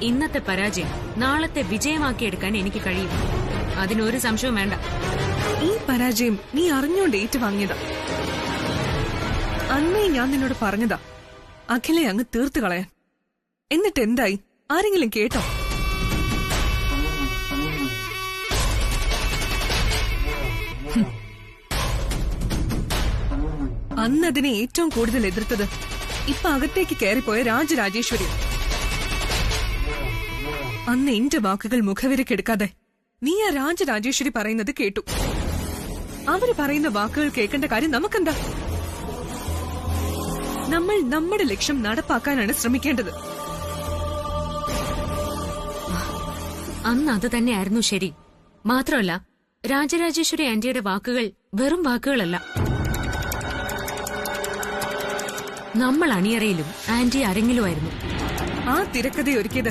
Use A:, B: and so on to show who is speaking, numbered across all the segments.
A: ഇന്നത്തെ പരാജയം നാളത്തെ വിജയമാക്കിയെടുക്കാൻ എനിക്ക് കഴിയും. അതിനൊരു സംശയവും വേണ്ട.
B: ഈ പരാജയം നീ അറിഞ്ഞോണ്ട് ഏറ്റുവാങ്ങിയതാ. അന്നേ ഞാൻ നിന്നോട് പറഞ്ഞതാ അഖിലെ അങ്ങ് തീർത്തു കളയാൻ. എന്നിട്ട് എന്തായി? ആരെങ്കിലും കേട്ടോ? അന്ന് അതിനെ ഏറ്റവും കൂടുതൽ എതിർത്തത് ഇപ്പൊ അകത്തേക്ക് കയറിപ്പോയ രാജരാജേശ്വരി. അന്ന് എന്റെ വാക്കുകൾ മുഖവിരക്കെടുക്കാതെ നീ ആ രാജരാജേശ്വരി പറയുന്നത് കേട്ടു. അവര് പറയുന്ന വാക്കുകൾ കേൾക്കേണ്ട കാര്യം നമുക്കെന്താ? നമ്മൾ നമ്മുടെ ലക്ഷ്യം നടപ്പാക്കാനാണ് ശ്രമിക്കേണ്ടത്.
A: അന്ന് അത് തന്നെയായിരുന്നു ശരി. മാത്രമല്ല, രാജരാജേശ്വരി ആന്റിയുടെ വാക്കുകൾ വെറും വാക്കുകളല്ല. നമ്മൾ അണിയറയിലും ആന്റി അരങ്ങിലുമായിരുന്നു.
B: ആ തിരക്കഥയൊരുക്കിയത്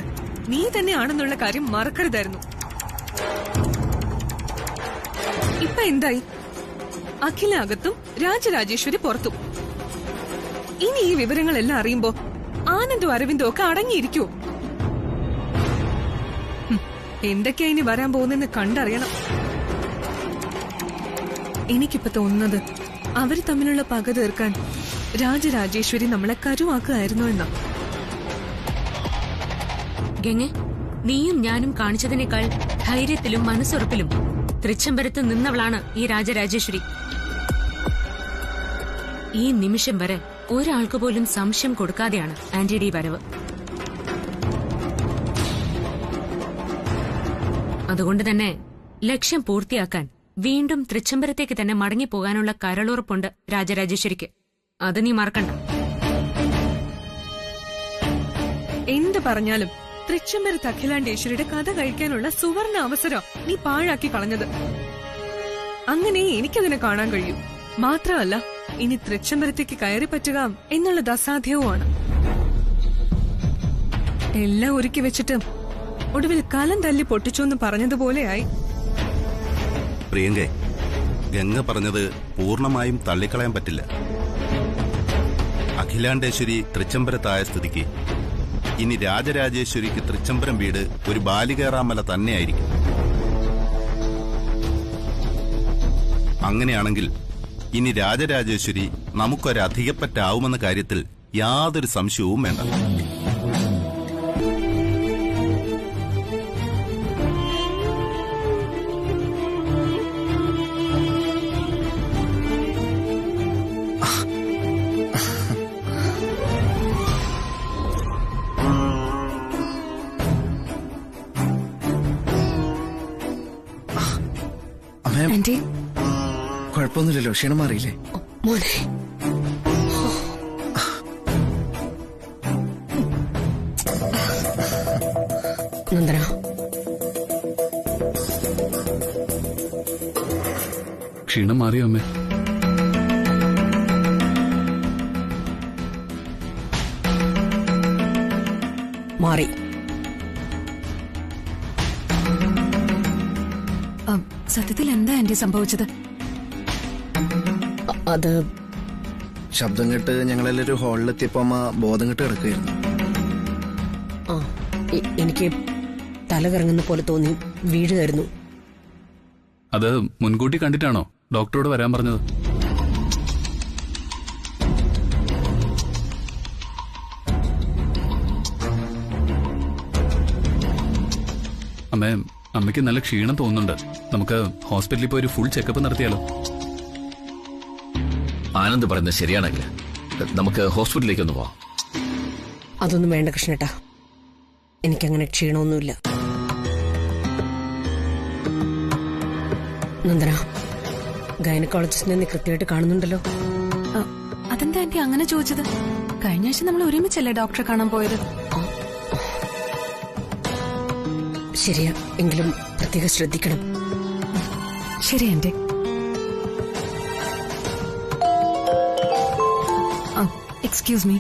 B: നീ തന്നെയാണെന്നുള്ള കാര്യം മറക്കരുതായിരുന്നു. ഇപ്പൊ എന്തായി? അഖില അകത്തും രാജരാജേശ്വരി പുറത്തും. ഇനി ഈ വിവരങ്ങളെല്ലാം അറിയുമ്പോ ആനന്ദും അരവിന്ദും ഒക്കെ അടങ്ങിയിരിക്കുവോ? എന്തൊക്കെയാ ഇനി വരാൻ പോകുന്നെന്ന് കണ്ടറിയണം. എനിക്കിപ്പോ തോന്നുന്നത് അവര് തമ്മിലുള്ള പക തീർക്കാൻ രാജരാജേശ്വരി നമ്മളെ കരുവാക്കുകയായിരുന്നു എന്നാ.
A: ഗംഗെ, നീയും ഞാനും കാണിച്ചതിനേക്കാൾ ധൈര്യത്തിലും മനസ്സുറപ്പിലും തൃച്ചംബരത്ത് നിന്നവളാണ് ഈ രാജരാജേശ്വരി. ഈ നിമിഷം വരെ ഒരാൾക്ക് പോലും സംശയം കൊടുക്കാതെയാണ് ആന്റിയുടെ ഈ വരവ്. അതുകൊണ്ട് തന്നെ ലക്ഷ്യം പൂർത്തിയാക്കാൻ വീണ്ടും തൃച്ചംബരത്തേക്ക് തന്നെ മടങ്ങിപ്പോകാനുള്ള കരളുറപ്പുണ്ട് രാജരാജേശ്വരിക്ക്. അത് നീ മറക്കണ്ട.
B: എന്ത് പറഞ്ഞാലും തൃച്ചംബരത്ത് അഖിലാണ്ടേശ്വരിയുടെ കഥ കഴിക്കാനുള്ള സുവർണ അവസരം നീ പാഴാക്കി കളഞ്ഞത്. അങ്ങനെ എനിക്കതിനെ കാണാൻ കഴിയും. മാത്രമല്ല, ഇനി തൃച്ചംബരത്തേക്ക് കയറി പറ്റുക എന്നുള്ളത് അസാധ്യവുമാണ്. എല്ലാം ഒരുക്കി വെച്ചിട്ട് ഒടുവിൽ കലം തല്ലി പൊട്ടിച്ചു എന്ന് പറഞ്ഞതുപോലെയായി.
C: പ്രിയങ്കേ, ഗംഗ പറഞ്ഞത് പൂർണ്ണമായും തള്ളിക്കളയാൻ പറ്റില്ല. അഖിലാണ്ടേശ്വരി തൃച്ചംബരത്തായ സ്ഥിതിക്ക് ഇനി രാജരാജേശ്വരിക്ക് തൃച്ചംബരം വീട് ഒരു ബാലികേറാമല തന്നെയായിരിക്കും. അങ്ങനെയാണെങ്കിൽ ഇനി രാജരാജേശ്വരി നമുക്കൊരധികപ്പറ്റാവുമെന്ന കാര്യത്തിൽ യാതൊരു സംശയവും വേണ്ട.
D: കുഴപ്പമൊന്നുമില്ലല്ലോ? ക്ഷീണം മാറിയില്ലേ
A: മോനെ? നന്ദന,
E: ക്ഷീണം മാറിയോ അമ്മേ?
F: മാറി.
B: സത്യത്തിൽ എന്താ ആന്റി സംഭവിച്ചത്?
F: അത്
D: ശബ്ദം കേട്ട് ഞങ്ങളെല്ലാവരും ഹാളിലെത്തിയപ്പോ അമ്മ ബോധം കെട്ട് കിടക്കുകയായിരുന്നു.
F: എനിക്ക് തല കറങ്ങുന്ന പോലെ തോന്നി, വീഴുകയായിരുന്നു.
E: അത് മുൻകൂട്ടി കണ്ടിട്ടാണോ ഡോക്ടറോട് വരാൻ പറഞ്ഞത്? അമ്മേ, അമ്മയ്ക്ക് നല്ല ക്ഷീണം തോന്നുന്നുണ്ട്. നമുക്ക് ഹോസ്പിറ്റലിൽ പോയി ഒരു ഫുൾ ചെക്കപ്പ് നടത്തിയാലോ?
G: ആനന്ദ് പറയുന്നത് ശരിയാണെങ്കിൽ നമുക്ക് ഹോസ്പിറ്റലിലേക്ക് ഒന്ന് പോവാം.
F: അതൊന്നും വേണ്ട കൃഷ്ണേട്ടാ, എനിക്കങ്ങനെ ക്ഷീണമൊന്നുമില്ല. നന്ദന, ഗൈനക്കോളജിസ്റ്റിനെ നീ കൃത്യമായിട്ട് കാണുന്നുണ്ടല്ലോ.
B: അതെന്താ ആന്റി അങ്ങനെ ചോദിച്ചത്? കഴിഞ്ഞ ആഴ്ച നമ്മൾ ഒരുമിച്ചല്ലേ ഡോക്ടറെ കാണാൻ പോയത്?
F: ശരിയാ, എങ്കിലും പ്രത്യേകം ശ്രദ്ധിക്കണം.
B: ശരി ആന്റി. Excuse me.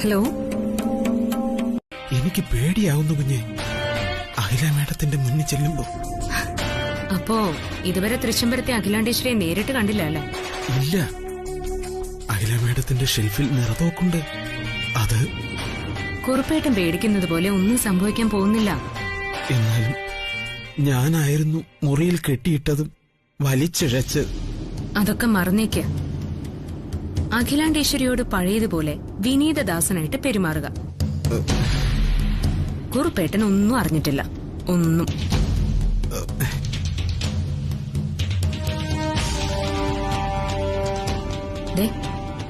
B: ഹലോ.
H: എനിക്ക് പേടിയാവുന്നു കുഞ്ഞെ. അഖില മേഡത്തിന്റെ മുന്നിൽ ചെല്ലുമ്പോ.
A: അപ്പോ ഇതുവരെ തൃച്ചംബരത്തെ അഖിലാണ്ടേശ്വരിയെ നേരിട്ട് കണ്ടില്ല അല്ലേ?
H: ഇല്ല. അഖില മേഡത്തിന്റെ ഷെൽഫിൽ നിറതോക്കുണ്ട്. അത്
A: കുറുപ്പേട്ടൻ പേടിക്കുന്നത് പോലെ ഒന്നും സംഭവിക്കാൻ പോകുന്നില്ല.
H: എന്നാലും ഞാനായിരുന്നു മുറിയിൽ കെട്ടിയിട്ടതും വലിച്ചിഴച്ച്.
A: അതൊക്കെ മറന്നേക്ക്. അഖിലാണ്ടേശ്വരിയോട് പഴയതുപോലെ വിനീതദാസനായിട്ട് പെരുമാറുക. കുറുപ്പേട്ടൻ ഒന്നും അറിഞ്ഞിട്ടില്ല, ഒന്നും.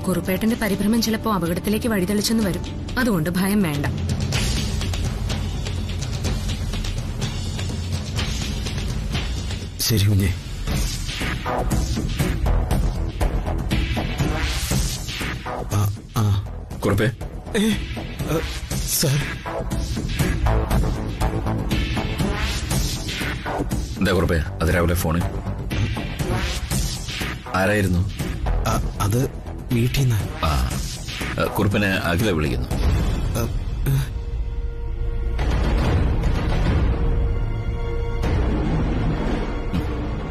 A: കുറുപ്പേട്ടന്റെ പരിഭ്രമം ചിലപ്പോ അപകടത്തിലേക്ക് വഴിതെളിച്ചെന്ന് വരും. അതുകൊണ്ട് ഭയം വേണ്ട.
H: ശരി കുഞ്ഞേ.
G: കുറുപ്പേ.
H: സാർ.
G: എന്താ കുറുപ്പേ അത് രാവിലെ ഫോണിൽ ആരായിരുന്നു?
H: അത് വീട്ടിൽ നിന്ന്.
G: കുറുപ്പിനെ അഖില വിളിക്കുന്നു.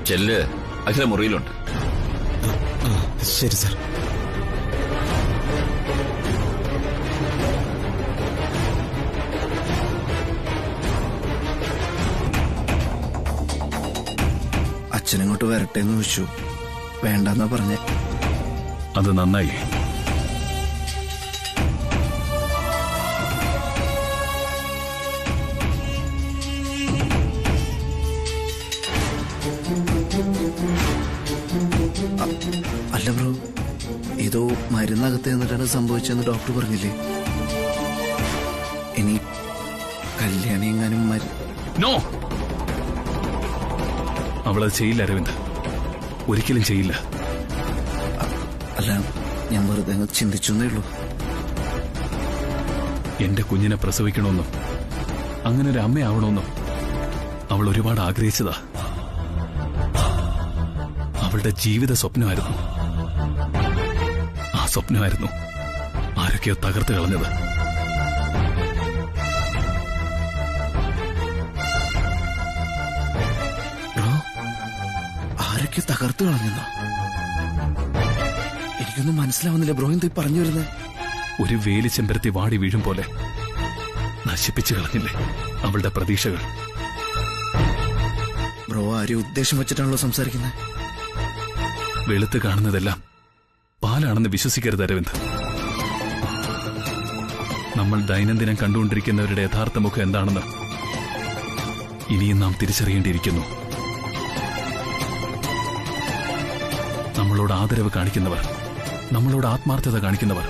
G: ചെല്ല്, അഖില മുറിയിലുണ്ട്.
H: ശരി സാർ.
D: അച്ഛനിങ്ങോട്ട് വരട്ടെ എന്ന് ചോദിച്ചു. വേണ്ടെന്നാ പറഞ്ഞേ.
E: അത് നന്നായി.
D: അല്ല ബ്രോ, ഏതോ മരുന്നകത്ത് നിന്നിട്ടാണ് സംഭവിച്ചെന്ന് ഡോക്ടർ പറഞ്ഞില്ലേ? ഇനി കല്യാണി എങ്ങാനും
E: നോ, അവളത് ചെയ്യില്ല അരവിന്ദ്, ഒരിക്കലും ചെയ്യില്ല.
D: അല്ല, ഞാൻ വെറുതെ ചിന്തിച്ചെന്നേ ഉള്ളൂ.
E: എന്റെ കുഞ്ഞിനെ പ്രസവിക്കണമെന്നും അങ്ങനെ ഒരു അമ്മയാവണമെന്നും അവൾ ഒരുപാട് ആഗ്രഹിച്ചതാ. അവളുടെ ജീവിത സ്വപ്നമായിരുന്നു. ആ സ്വപ്നമായിരുന്നു ആരൊക്കെയോ തകർത്ത് കളഞ്ഞത്.
D: ആരൊക്കെ തകർത്ത് കളഞ്ഞെന്നോ? എനിക്കൊന്നും മനസ്സിലാവുന്നില്ല ബ്രോ, എന്താ പറഞ്ഞു വരുന്നത്?
E: ഒരു വേലിച്ചെമ്പരത്തി വാടി വീഴും പോലെ നശിപ്പിച്ചു കളഞ്ഞില്ലേ അവളുടെ പ്രതീക്ഷകൾ.
D: ബ്രോ ആരും ഉദ്ദേശം വെച്ചിട്ടാണല്ലോ സംസാരിക്കുന്നത്.
E: വെളുത്ത് കാണുന്നതെല്ലാം പാലാണെന്ന് വിശ്വസിക്കരുത് അരവിന്ദ്. നമ്മൾ ദൈനംദിനം കണ്ടുകൊണ്ടിരിക്കുന്നവരുടെ യഥാർത്ഥ മുഖം എന്താണെന്ന് ഇനിയും നാം തിരിച്ചറിയേണ്ടിയിരിക്കുന്നു. നമ്മളോട് ആദരവ് കാണിക്കുന്നവർ, നമ്മളോട് ആത്മാർത്ഥത കാണിക്കുന്നവർ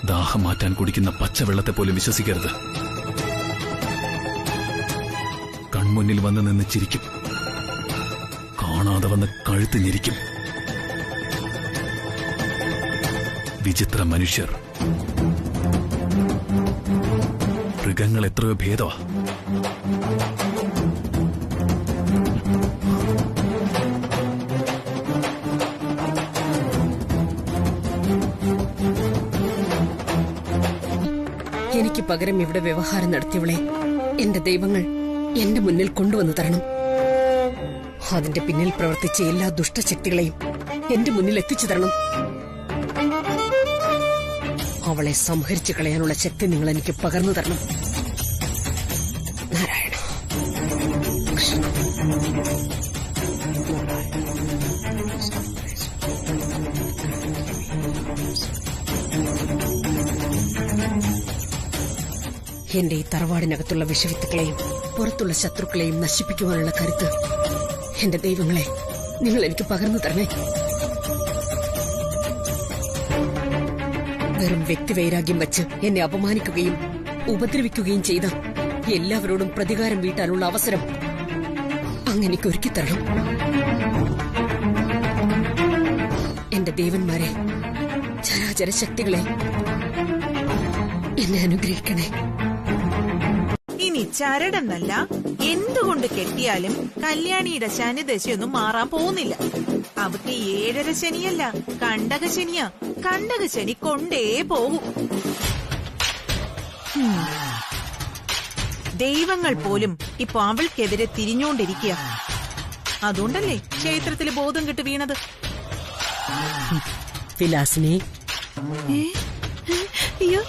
E: ദാഹം മാറ്റാൻ കുടിക്കുന്ന പച്ചവെള്ളത്തെ പോലും വിശ്വസിക്കരുത്. കൺമുന്നിൽ വന്ന് നിന്ന് ചിരിക്കും, കാണാതെ വന്ന് കഴുത്ത് ഞെരിക്കും. വിചിത്ര മനുഷ്യർ. മൃഗങ്ങൾ എത്രയോ ഭേദമാ.
F: എനിക്ക് പകരം ഇവിടെ വ്യവഹാരം നടത്തിയവളെ എന്റെ ദൈവങ്ങൾ എന്റെ മുന്നിൽ കൊണ്ടുവന്നു തരണം. അതിന്റെ പിന്നിൽ പ്രവർത്തിച്ച എല്ലാ ദുഷ്ടശക്തികളെയും എന്റെ മുന്നിൽ എത്തിച്ചു തരണം. അവളെ സംഹരിച്ചു കളയാനുള്ള ശക്തി നിങ്ങൾ എനിക്ക് പകർന്നു തരണം. നാരായണ. എന്റെ ഈ തറവാടിനകത്തുള്ള വിഷവിത്തുക്കളെയും പുറത്തുള്ള ശത്രുക്കളെയും നശിപ്പിക്കുവാനുള്ള കരുത്ത് എന്റെ ദൈവങ്ങളെ നിങ്ങൾ എനിക്ക് പകർന്നു തരണേ. വെറും വ്യക്തിവൈരാഗ്യം വച്ച് എന്നെ അപമാനിക്കുകയും ഉപദ്രവിക്കുകയും ചെയ്ത എല്ലാവരോടും പ്രതികാരം വീട്ടാനുള്ള അവസരം അങ്ങനെക്ക് ഒരുക്കിത്തരണം. എന്റെ ദേവന്മാരെ, ചരാചര ശക്തികളെ, എന്നെ അനുഗ്രഹിക്കണേ.
I: ഇനി ചരടെന്നല്ല, എന്തുകൊണ്ട് കെട്ടിയാലും കല്യാണിയുടെ ശനിദശയൊന്നും മാറാൻ പോകുന്നില്ല. അവക്ക് 7.5 ശനിയല്ല, കണ്ടക ശനിയാ. കണ്ടക ശനി കൊണ്ടേ പോകൂ. ദൈവങ്ങൾ പോലും ഇപ്പൊ അവൾക്കെതിരെ തിരിഞ്ഞുകൊണ്ടിരിക്കുക. അതുകൊണ്ടല്ലേ ക്ഷേത്രത്തില് ബോധം കെട്ട് വീണത്.
F: വിലാസിനെ,
I: അയ്യോ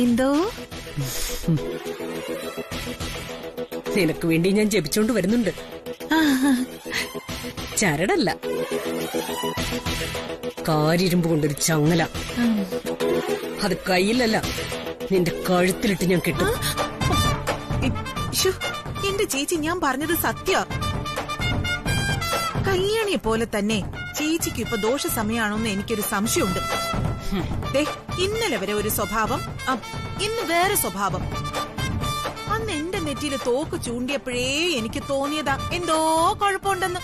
I: എന്തോ
F: നിനക്ക് വേണ്ടി ഞാൻ ജപിച്ചോണ്ട് വരുന്നുണ്ട്. ചരടല്ല, കാരിരുമ്പ് കൊണ്ടൊരു ചങ്ങല. അത് കയ്യിലല്ല, നിന്റെ കഴുത്തിലിട്ട് ഞാൻ കിട്ടും.
I: എന്റെ ചേച്ചി, ഞാൻ പറഞ്ഞത് സത്യ. കല്യാണിയെ പോലെ തന്നെ ചേച്ചിക്ക് ഇപ്പൊ ദോഷ സമയമാണോന്ന് എനിക്കൊരു സംശയമുണ്ട്. ഇന്നലെ വരെ ഒരു സ്വഭാവം, ഇന്ന് വേറെ സ്വഭാവം. അന്ന് എന്റെ നെറ്റിയില് തോക്ക് ചൂണ്ടിയപ്പോഴേ എനിക്ക് തോന്നിയതാ എന്തോ കുഴപ്പമുണ്ടെന്ന്.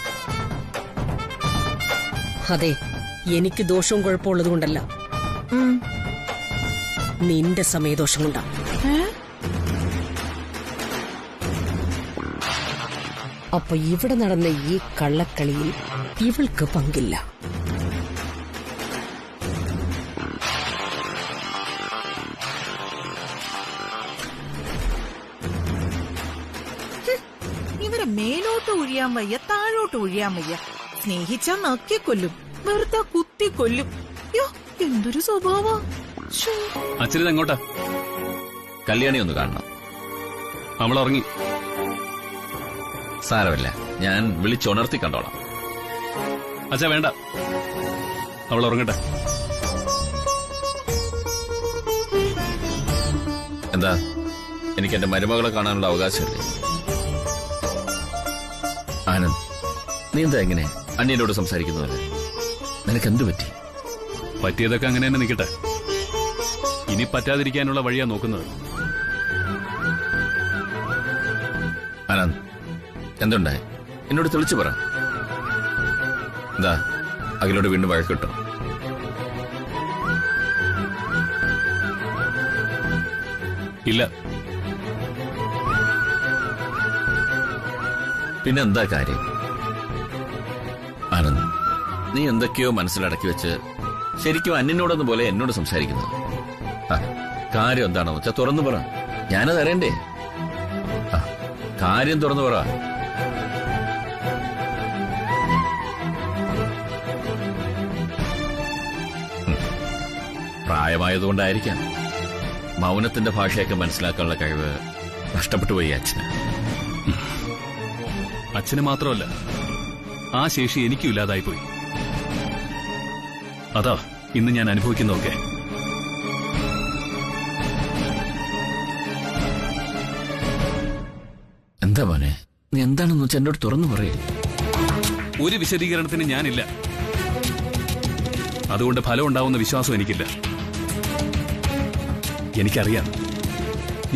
F: അതെ, എനിക്ക് ദോഷവും കുഴപ്പമുള്ളത് കൊണ്ടല്ല, നിന്റെ സമയദോഷം കൊണ്ടാ. അപ്പൊ ഇവിടെ നടന്ന ഈ കള്ളക്കളിയിൽ ഇവൾക്ക് പങ്കില്ല.
I: ഇവരെ മേലോട്ട് ഒഴിയാൻ വയ്യ, താഴോട്ട് ഒഴിയാൻ വയ്യ. സ്നേഹിച്ചാ നക്കിക്കൊല്ലും, വെറുതെ കുത്തിക്കൊല്ലും. എന്തൊരു സ്വഭാവ.
E: അച്ഛനിത് എങ്ങോട്ടാ?
G: കല്യാണി ഒന്ന് കാണണം.
E: അവൾ ഉറങ്ങി.
G: സാരമില്ല, ഞാൻ വിളിച്ചുണർത്തി കണ്ടോളാം.
E: അച്ഛാ വേണ്ട, അവൾ ഉറങ്ങട്ടെ.
G: എന്താ, എനിക്ക് എന്റെ മരുമകളെ കാണാനുള്ള അവകാശമില്ലേ? ആനന്ദ്, നീ എന്താ എങ്ങനെ അന്യനോട് സംസാരിക്കുന്നത്? നിനക്കെന്തു പറ്റി?
E: പറ്റിയതൊക്കെ അങ്ങനെ തന്നെ നിൽക്കട്ടെ. ഇനി പറ്റാതിരിക്കാനുള്ള വഴിയാ നോക്കുന്നത്.
G: ആനന്ദ്, എന്തുണ്ടായി? എന്നോട് തെളിച്ചു പറ. എന്താ, അഖിലോട് വീണ്ടും വഴക്കിട്ടോ?
E: ഇല്ല.
G: പിന്നെന്താ കാര്യം? ആനന്ദ്, നീ എന്തൊക്കെയോ മനസ്സിലടക്കി വെച്ച് ശരിക്കും അന്യനോടൊന്നു പോലെ എന്നോട് സംസാരിക്കുന്നത്. കാര്യം എന്താണെന്ന് വെച്ചാ തുറന്നു പറ, ഞാനത് അറിയണ്ടേ? കാര്യം തുറന്നു പറ. പ്രായമായതുകൊണ്ടായിരിക്കാം മൗനത്തിന്റെ ഭാഷയൊക്കെ മനസ്സിലാക്കാനുള്ള കഴിവ് നഷ്ടപ്പെട്ടു പോയി അച്ഛന്.
E: അച്ഛന് മാത്രമല്ല, ആ ശേഷി എനിക്കും ഇല്ലാതായിപ്പോയി. അതാ ഇന്ന് ഞാൻ അനുഭവിക്കുന്നതൊക്കെ.
G: എന്താ മോനെ, നീ എന്താണെന്ന് വെച്ചാൽ എന്നോട് തുറന്നു പറയേ.
E: ഒരു വിശദീകരണത്തിന് ഞാനില്ല. അതുകൊണ്ട് ഫലം ഉണ്ടാവുന്ന വിശ്വാസം എനിക്കില്ല. എനിക്കറിയാം,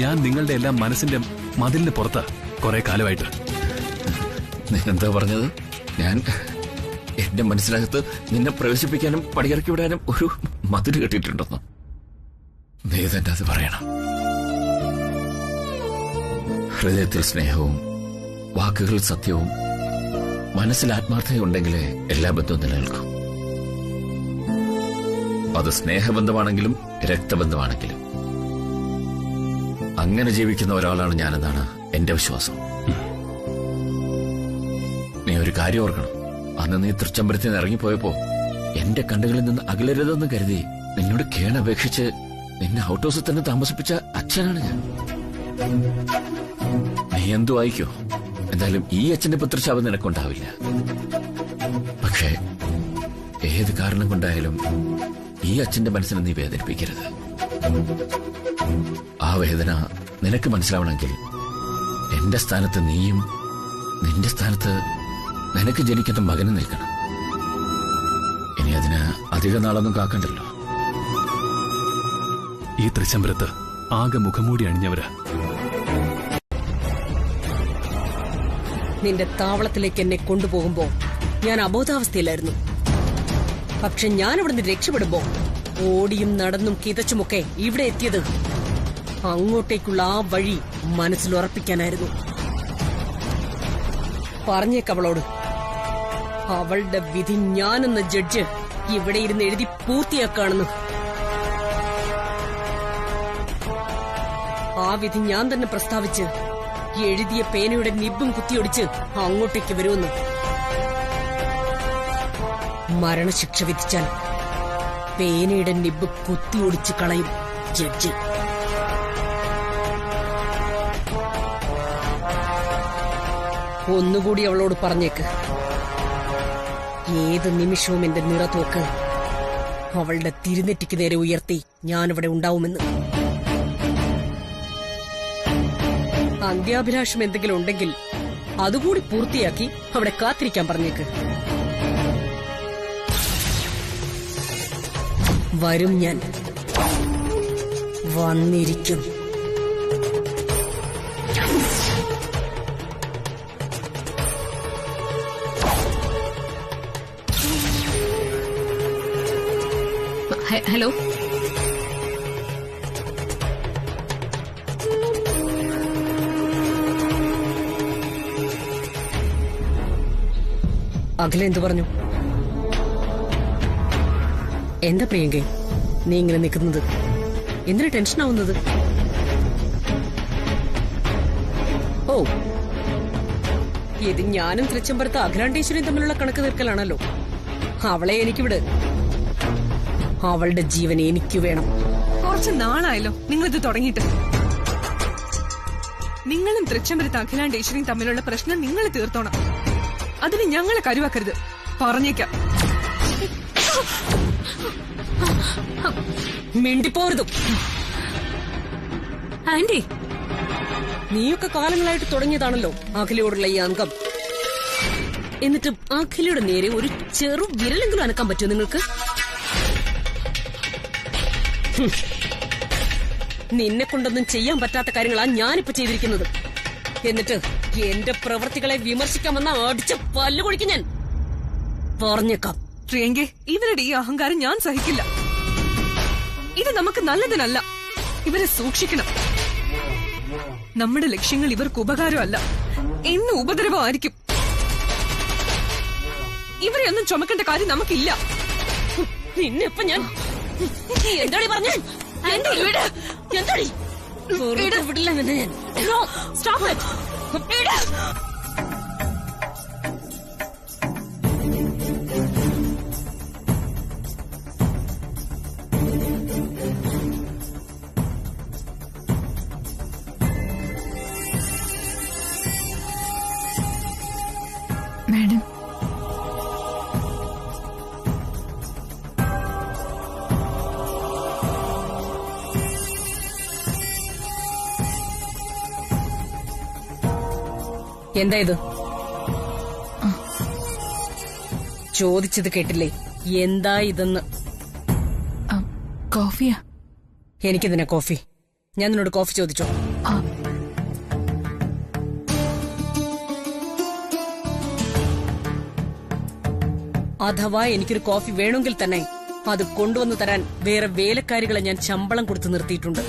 E: ഞാൻ നിങ്ങളുടെ എല്ലാം മനസ്സിന്റെ മതിലിന് പുറത്താ കുറെ കാലമായിട്ട്.
G: നീ എന്താ പറഞ്ഞത്? ഞാൻ എന്റെ മനസ്സിനകത്ത് നിന്നെ പ്രവേശിപ്പിക്കാനും പടിയിറക്കി വിടാനും ഒരു മതിൽ കെട്ടിയിട്ടുണ്ടെന്നോ? നീ തന്നെ അത് പറയണം. ഹൃദയത്തിൽ സ്നേഹവും വാക്കുകൾ സത്യവും മനസ്സിൽ ആത്മാർത്ഥതയുണ്ടെങ്കിലേ എല്ലാ ബന്ധവും നിലനിൽക്കും. അത് സ്നേഹബന്ധമാണെങ്കിലും രക്തബന്ധമാണെങ്കിലും. അങ്ങനെ ജീവിക്കുന്ന ഒരാളാണ് ഞാനെന്നാണ് എന്റെ വിശ്വാസം. നീ ഒരു കാര്യം ഓർക്കണം, അന്ന് നീ തൃച്ചംബരത്തിൽ നിന്ന് ഇറങ്ങിപ്പോയപ്പോ എന്റെ കണ്ണുകളിൽ നിന്ന് അകലരുതെന്ന് കരുതി നിന്നോട് കേണപേക്ഷിച്ച് നിന്നെ ഔട്ട് ഹൗസിൽ തന്നെ താമസിപ്പിച്ച അച്ഛനാണ് ഞാൻ. നീ എന്തു വായിക്കോ, എന്തായാലും ഈ അച്ഛന്റെ പുത്രശാപം നിനക്കുണ്ടാവില്ല. പക്ഷേ ഏത് കാരണം കൊണ്ടായാലും ഈ അച്ഛന്റെ മനസ്സിനെ നീ വേദനിപ്പിക്കരുത്. ആ വേദന നിനക്ക് മനസ്സിലാവണമെങ്കിൽ എന്റെ സ്ഥാനത്ത് നീയും നിന്റെ സ്ഥാനത്ത് നിനക്ക് ജനിക്കുന്ന മകന് നിൽക്കണം. ഇനി അതിന് അധിക നാളൊന്നും കാക്കണ്ടല്ലോ.
E: ഈ തൃച്ചംബരത്ത് ആകെ മുഖംമൂടി അണിഞ്ഞവരാ.
F: നിന്റെ താവളത്തിലേക്ക് എന്നെ കൊണ്ടുപോകുമ്പോ ഞാൻ അബോധാവസ്ഥയിലായിരുന്നു. പക്ഷെ ഞാൻ ഇവിടുന്ന് രക്ഷപ്പെടുമ്പോ ഓടിയും നടന്നും കിതച്ചുമൊക്കെ ഇവിടെ എത്തിയത് അങ്ങോട്ടേക്കുള്ള ആ വഴി മനസ്സിലുറപ്പിക്കാനായിരുന്നു. പറഞ്ഞേക്കവളോട്, അവളുടെ വിധി ഞാനെന്ന ജഡ്ജ് ഇവിടെ ഇരുന്ന് എഴുതി പൂർത്തിയാക്കാണെന്ന്. വിധി ഞാൻ തന്നെ പ്രസ്താവിച്ച് എഴുതിയ പേനയുടെ നിബും കുത്തിയൊടിച്ച് അങ്ങോട്ടേക്ക് വരുമെന്ന്. മരണശിക്ഷ വിധിച്ചാൽ പേനയുടെ നിബ് കുത്തിയൊടിച്ച് കളയും ജഡ്ജി. ഒന്നുകൂടി അവളോട് പറഞ്ഞേക്ക്, ഏത് നിമിഷവും എന്റെ നിറത്തോക്ക് അവളുടെ തിരുനെറ്റിക്ക് നേരെ ഉയർത്തി ഞാനിവിടെ ഉണ്ടാവുമെന്ന്. അന്ത്യാഭിലാഷം എന്തെങ്കിലും ഉണ്ടെങ്കിൽ അതുകൂടി പൂർത്തിയാക്കി അവിടെ കാത്തിരിക്കാൻ പറഞ്ഞേക്ക്. വരും, ഞാൻ വന്നിരിക്കും.
A: ഹലോ,
F: അഖില എന്തു പറഞ്ഞു? എന്താ പ്രിയങ്ക നീ ഇങ്ങനെ നിൽക്കുന്നത്? എന്തിനാ ടെൻഷനാവുന്നത്? ഓ, ഇത് ഞാനും തൃച്ചംബരത്ത് അഖിലാണ്ടേശ്വരിയും തമ്മിലുള്ള കണക്ക് തീർക്കലാണല്ലോ. അവളെ എനിക്കിവിടെ, അവളുടെ ജീവൻ എനിക്ക് വേണം.
B: കുറച്ച് നാളായല്ലോ നിങ്ങളിത് തുടങ്ങിയിട്ട്. നിങ്ങളും തൃച്ചംബരത്ത് അഖിലാണ്ടേശ്വരിയും തമ്മിലുള്ള പ്രശ്നം നിങ്ങൾ തീർത്തോണം. അതിന് ഞങ്ങളെ കരുവാക്കരുത്, പറഞ്ഞേക്കാം.
F: മിണ്ടിപ്പോരുതും.
A: ആന്റി,
F: നീയൊക്കെ കാലങ്ങളായിട്ട് തുടങ്ങിയതാണല്ലോ അഖിലയോടുള്ള ഈ അംഗം. എന്നിട്ട് അഖിലയുടെ നേരെ ഒരു ചെറു വിരലെങ്കിലും അനക്കാൻ പറ്റുമോ നിങ്ങൾക്ക്? നിന്നെ കൊണ്ടൊന്നും ചെയ്യാൻ പറ്റാത്ത കാര്യങ്ങളാ ഞാനിപ്പോ ചെയ്തിരിക്കുന്നത്. എന്നിട്ട് എന്റെ പ്രവൃത്തികളെ വിമർശിക്കാമെന്ന അടിച്ച പല്ലുകൊഴിക്കും ഞാൻ, പറഞ്ഞേക്കാം.
B: പ്രിയങ്കെ, ഇവരുടെ ഈ അഹങ്കാരം ഞാൻ സഹിക്കില്ല. ഇത് നമുക്ക് നല്ലതിനല്ല. ഇവരെ സൂക്ഷിക്കണം. നമ്മുടെ ലക്ഷ്യങ്ങൾ ഇവർക്ക് ഉപകാരമല്ല, എന്ന് ഉപദ്രവമായിരിക്കും. ഇവരെ ഒന്നും ചുമക്കേണ്ട കാര്യം നമുക്കില്ല.
F: നിന്നെപ്പ ഞാൻ എന്താടി പറഞ്ഞു? എന്താടി വിടില്ല നിന്നെ ഞാൻ.
A: Stop it.
J: മാഡം,
F: എന്താ ഇത്? ചോദിച്ചത് കേട്ടില്ലേ? എന്താ ഇതെന്ന്.
J: കോഫിയാ.
F: എനിക്കെന്തിനാ കോഫി? ഞാൻ നിന്നോട് കോഫി ചോദിച്ചോ? അഥവാ എനിക്കൊരു കോഫി വേണമെങ്കിൽ തന്നെ അത് കൊണ്ടുവന്നു തരാൻ വേറെ വേലക്കാരികളെ ഞാൻ ശമ്പളം കൊടുത്ത് നിർത്തിയിട്ടുണ്ട്.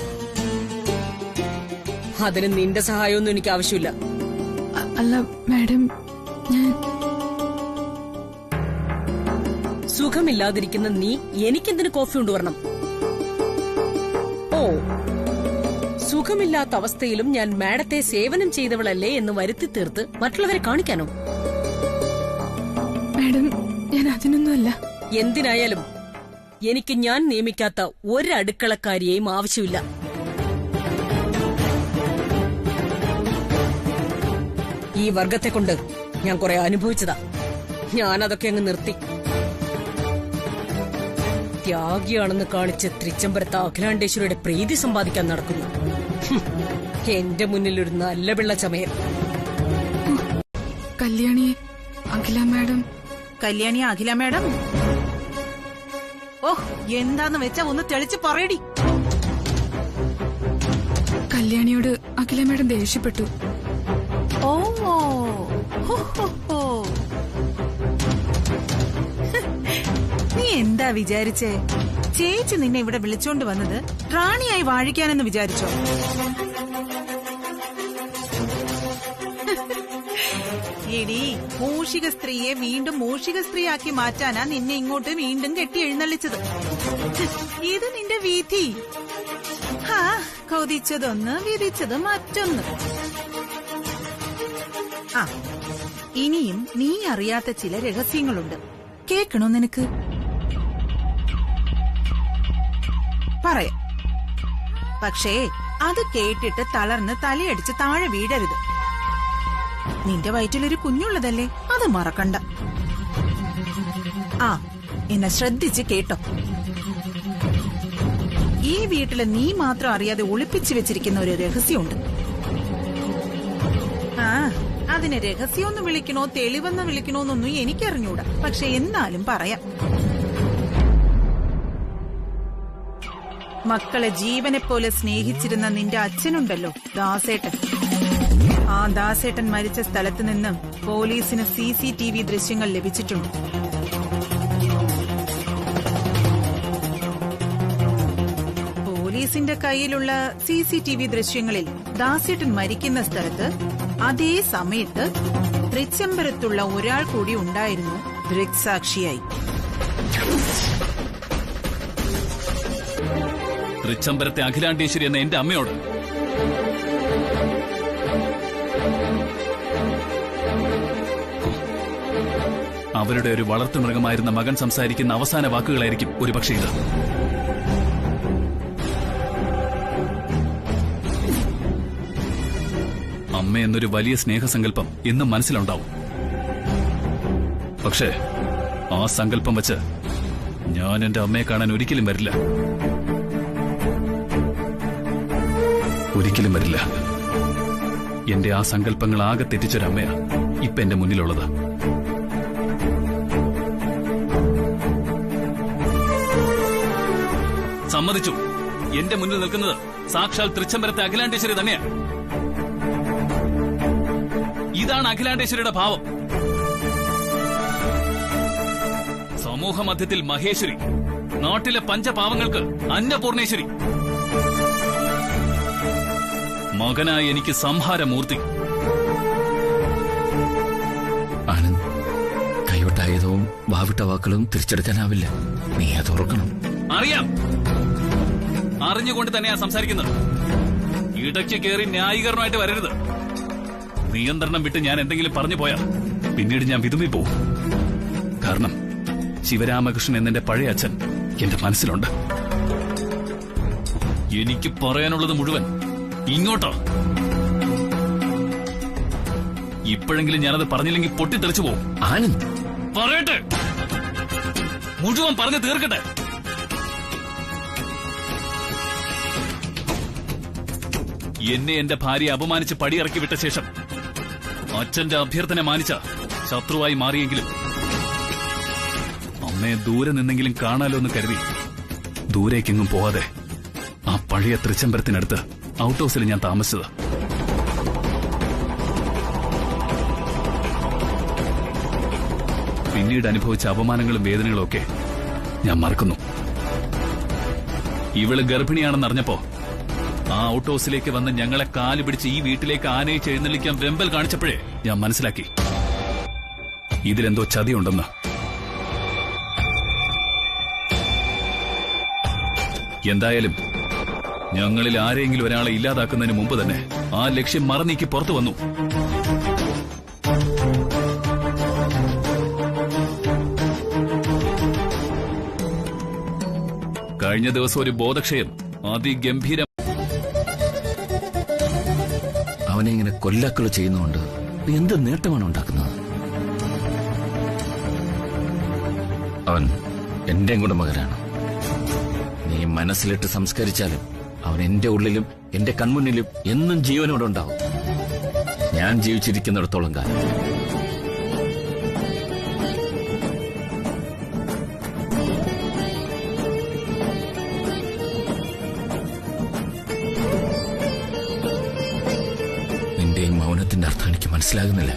F: അതിന് നിന്റെ സഹായമൊന്നും എനിക്ക് ആവശ്യമില്ല.
J: അല്ല മാഡം, ഞാൻ
F: സുഖമില്ലാതിരിക്കുന്ന നീ എനിക്കെന്തിന് കോഫി കൊണ്ടുവരണം? ഓ, സുഖമില്ലാത്ത അവസ്ഥയിലും ഞാൻ മാഡത്തെ സേവനം ചെയ്തവളല്ലേ എന്ന് വരുത്തി തീർത്ത് മറ്റുള്ളവരെ കാണിക്കാനോ?
J: മാഡം, ഞാൻ അതിനൊന്നുമല്ല.
F: എന്തിനായാലും എനിക്ക് ഞാൻ നിയമിക്കാത്ത ഒരു അടുക്കളക്കാരിയെയും ആവശ്യമില്ല. ഈ വർഗത്തെ കൊണ്ട് ഞാൻ കുറെ അനുഭവിച്ചതാ. ഞാനതൊക്കെ അങ്ങ് നിർത്തി. ത്യാഗിയാണെന്ന് കാണിച്ച് തൃച്ചംബരത്ത് അഖിലാണ്ടേശ്വരിയുടെ പ്രീതി സമ്പാദിക്കാൻ നടക്കുന്നു. എന്റെ മുന്നിൽ ഒരു നല്ല പിള്ള ചമയൻ.
J: കല്യാണി അഖില മാഡം.
I: കല്യാണി അഖില മാഡം? ഓഹ്, എന്താന്ന് വെച്ചാ ഒന്ന് തെളിച്ച് പറയടി.
J: കല്യാണിയോട് അഖില മാഡം ദേഷ്യപ്പെട്ടു.
I: ഓ, ഹോ, ഹോ, ഹോ. നീ എന്താ വിചാരിച്ചേ? ചേച്ചി നിന്നെ ഇവിടെ വിളിച്ചോണ്ട് വന്നത് റാണിയായി വാഴിക്കാനെന്ന് വിചാരിച്ചോ? എടി, മൂഷിക സ്ത്രീയെ വീണ്ടും മൂഷിക സ്ത്രീയാക്കി മാറ്റാനാ നിന്നെ ഇങ്ങോട്ട് വീണ്ടും കെട്ടി എഴുന്നള്ളിച്ചത്. ഇത് നിന്റെ വീഥി. ഹാ, കൊതിച്ചതൊന്ന് വിധിച്ചത് മറ്റൊന്ന്. ആ, ഇനിയും നീ അറിയാത്ത ചില രഹസ്യങ്ങളുണ്ട്. കേൾക്കണോ നിനക്ക്? പറയാം. പക്ഷേ അത് കേട്ടിട്ട് തളർന്ന് തലയടിച്ച് താഴെ വീഴരുത്. നിന്റെ വയറ്റിലൊരു കുഞ്ഞുള്ളതല്ലേ, അത് മറക്കണ്ട. ആ, എന്നെ ശ്രദ്ധിച്ച് കേട്ടോ. ഈ വീട്ടില് നീ മാത്രം അറിയാതെ ഒളിപ്പിച്ചു വെച്ചിരിക്കുന്ന ഒരു രഹസ്യമുണ്ട്. ആ, അതിനെ രഹസ്യമെന്ന് വിളിക്കണോ തെളിവെന്ന് വിളിക്കണോന്നൊന്നും എനിക്കറിഞ്ഞൂടാ. പക്ഷെ എന്നാലും പറയാം. മക്കളെ ജീവനെ പോലെ സ്നേഹിച്ചിരുന്ന നിന്റെ അച്ഛനുണ്ടല്ലോ, ദാസേട്ടൻ. ആ ദാസേട്ടൻ മരിച്ച സ്ഥലത്ത് നിന്ന് പോലീസിന് CCTV ദൃശ്യങ്ങൾ ലഭിച്ചിട്ടുണ്ട്. പോലീസിന്റെ കയ്യിലുള്ള CCTV ദൃശ്യങ്ങളിൽ ദാസേട്ടൻ മരിക്കുന്ന സ്ഥലത്ത് അതേ സമയത്ത് തൃച്ചംബരത്തുള്ള ഒരാൾ കൂടി ഉണ്ടായിരുന്നു ദൃക്സാക്ഷിയായി.
E: തൃച്ചംബരത്തെ അഖിലാണ്ടേശ്വരി എന്ന എന്റെ അമ്മയോട് അവരുടെ ഒരു വളർത്തുമൃഗമായിരുന്ന മകൻ സംസാരിക്കുന്ന അവസാന വാക്കുകളായിരിക്കും ഒരുപക്ഷെ ഇത്. അമ്മ എന്നൊരു വലിയ സ്നേഹസങ്കല്പം എന്നും മനസ്സിലുണ്ടാവും. പക്ഷേ ആ സങ്കല്പം വെച്ച് ഞാൻ എന്റെ അമ്മയെ കാണാൻ ഒരിക്കലും വരില്ല. ഒരിക്കലും വരില്ല. എന്റെ ആ സങ്കല്പങ്ങൾ ആകെ തെറ്റിച്ചൊരമ്മയാ ഇപ്പൊ എന്റെ മുന്നിലുള്ളത്. സമ്മതിച്ചു, എന്റെ മുന്നിൽ നിൽക്കുന്നത് സാക്ഷാൽ തൃച്ചംബരത്തെ അഖിലാണ്ടേശ്വരി തന്നെയാ. ഇതാണ് അഖിലാണ്ടേശ്വരിയുടെ ഭാവം. സമൂഹ മധ്യത്തിൽ മഹേശ്വരി, നാട്ടിലെ പഞ്ചപാവങ്ങൾക്ക് അന്നപൂർണേശ്വരി, മകനായി എനിക്ക് സംഹാരമൂർത്തി.
G: ആനന്ദ്, കൈവിട്ടായതവും വാവിട്ട വാക്കുകളും തിരിച്ചെടുക്കാനാവില്ല. നീ അത് ഓർക്കണം.
E: അറിയാം, അറിഞ്ഞുകൊണ്ട് തന്നെയാ സംസാരിക്കുന്നത്. ഇടയ്ക്ക് കയറി ന്യായീകരണമായിട്ട് വരരുത്. നിയന്ത്രണം വിട്ട് ഞാൻ എന്തെങ്കിലും പറഞ്ഞു പോയാ പിന്നീട് ഞാൻ വിതുമ്പിപ്പോവും. കാരണം ശിവരാമകൃഷ്ണൻ എന്നെന്റെ പഴയ അച്ഛൻ എന്റെ മനസ്സിലുണ്ട്. എനിക്ക് പറയാനുള്ളത് മുഴുവൻ ഇങ്ങോട്ടോ. ഇപ്പോഴെങ്കിലും ഞാനത് പറഞ്ഞില്ലെങ്കിൽ പൊട്ടിത്തെറിച്ചു പോവും.
G: ആനന്ദ്,
E: പറയട്ടെ, മുഴുവൻ പറഞ്ഞു തീർക്കട്ടെ. എന്നെ എന്റെ ഭാര്യയെ അപമാനിച്ച് പടിയിറക്കി വിട്ട ശേഷം അച്ഛന്റെ അഭ്യർത്ഥന മാനിച്ച ശത്രുവായി മാറിയെങ്കിലും അമ്മയെ ദൂരെ നിന്നെങ്കിലും കാണാലോ എന്ന് കരുതി ദൂരേക്കെങ്ങും പോവാതെ ആ പഴയ തൃച്ചംബരത്തിനടുത്ത് ഔട്ട് ഹൌസിൽ ഞാൻ താമസിച്ചത്. പിന്നീട് അനുഭവിച്ച അപമാനങ്ങളും വേദനകളും ഒക്കെ ഞാൻ മറക്കുന്നു. ഇവള് ഗർഭിണിയാണെന്നറിഞ്ഞപ്പോ ആ ഔട്ട് ഹൌസിലേക്ക് വന്ന് ഞങ്ങളെ കാല് പിടിച്ച് ഈ വീട്ടിലേക്ക് ആനയിച്ച് എഴുന്നള്ളിക്കാൻ വെമ്പൽ കാണിച്ചപ്പോഴേ ഞാൻ മനസ്സിലാക്കി ഇതിലെന്തോ ചതിയുണ്ടെന്ന്. എന്തായാലും ഞങ്ങളിൽ ആരെങ്കിലും ഒരാളെ ഇല്ലാതാക്കുന്നതിന് മുമ്പ് തന്നെ ആ ലക്ഷ്യം മറനീക്കി പുറത്തു വന്നു. കഴിഞ്ഞ ദിവസം ഒരു ബോധക്ഷയം അതിഗംഭീരം.
G: അവനെ ഇങ്ങനെ കൊല്ലാക്കൊല ചെയ്യുന്നതുകൊണ്ട് നീ എന്ത് നേട്ടമാണ് ഉണ്ടാക്കുന്നത്? അവൻ എന്റെയും കൂടെ മകനാണ്. നീ മനസ്സിലിട്ട് സംസ്കരിച്ചാലും അവൻ എന്റെ ഉള്ളിലും എന്റെ കൺമുന്നിലും എന്നും ജീവനോടെ ഉണ്ടാവും. ഞാൻ ജീവിച്ചിരിക്കുന്നിടത്തോളം കാലം. നിന്റെയും മൗനത്തിന്റെ അർത്ഥം എനിക്ക് മനസ്സിലാകുന്നില്ല.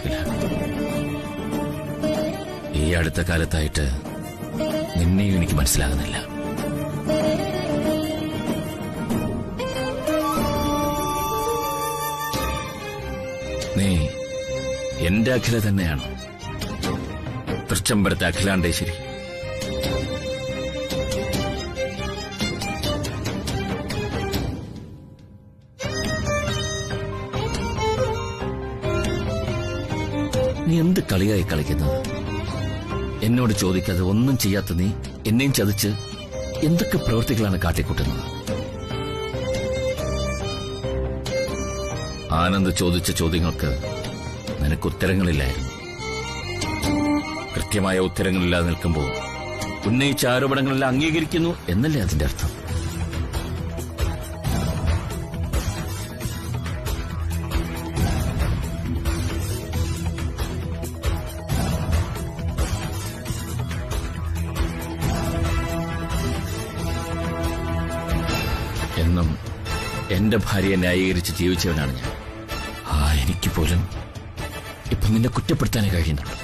G: ഈ അടുത്ത കാലത്തായിട്ട് നിന്നെയും എനിക്ക് മനസ്സിലാകുന്നില്ല. നീ എന്റെ അഖില തന്നെയാണ്, തൃച്ചംബരത്തെ അഖിലാണ്ടേശ്വരി. എന്ത് കളിയായി കളിക്കുന്നത്? എന്നോട് ചോദിക്കാതെ ഒന്നും ചെയ്യാത്ത നീ എന്നെയും ചതിച്ച് എന്തൊക്കെ പ്രവൃത്തികളാണ് കാട്ടിക്കൂട്ടുന്നത്? ആനന്ദ് ചോദിച്ച ചോദ്യങ്ങൾക്ക് നിനക്ക് ഉത്തരങ്ങളില്ലായിരുന്നു. കൃത്യമായ ഉത്തരങ്ങളില്ലാതെ നിൽക്കുമ്പോൾ ഉന്നയിച്ച ആരോപണങ്ങളെല്ലാം അംഗീകരിക്കുന്നു എന്നല്ലേ അതിന്റെ അർത്ഥം? എന്നും എന്റെ ഭാര്യയെ ന്യായീകരിച്ച് ജീവിച്ചവനാണ് ഞാൻ. എനിക്ക് പോലും ഇപ്പൊ നിന്നെ കുറ്റപ്പെടുത്താനേ കഴിയുന്നുള്ളൂ.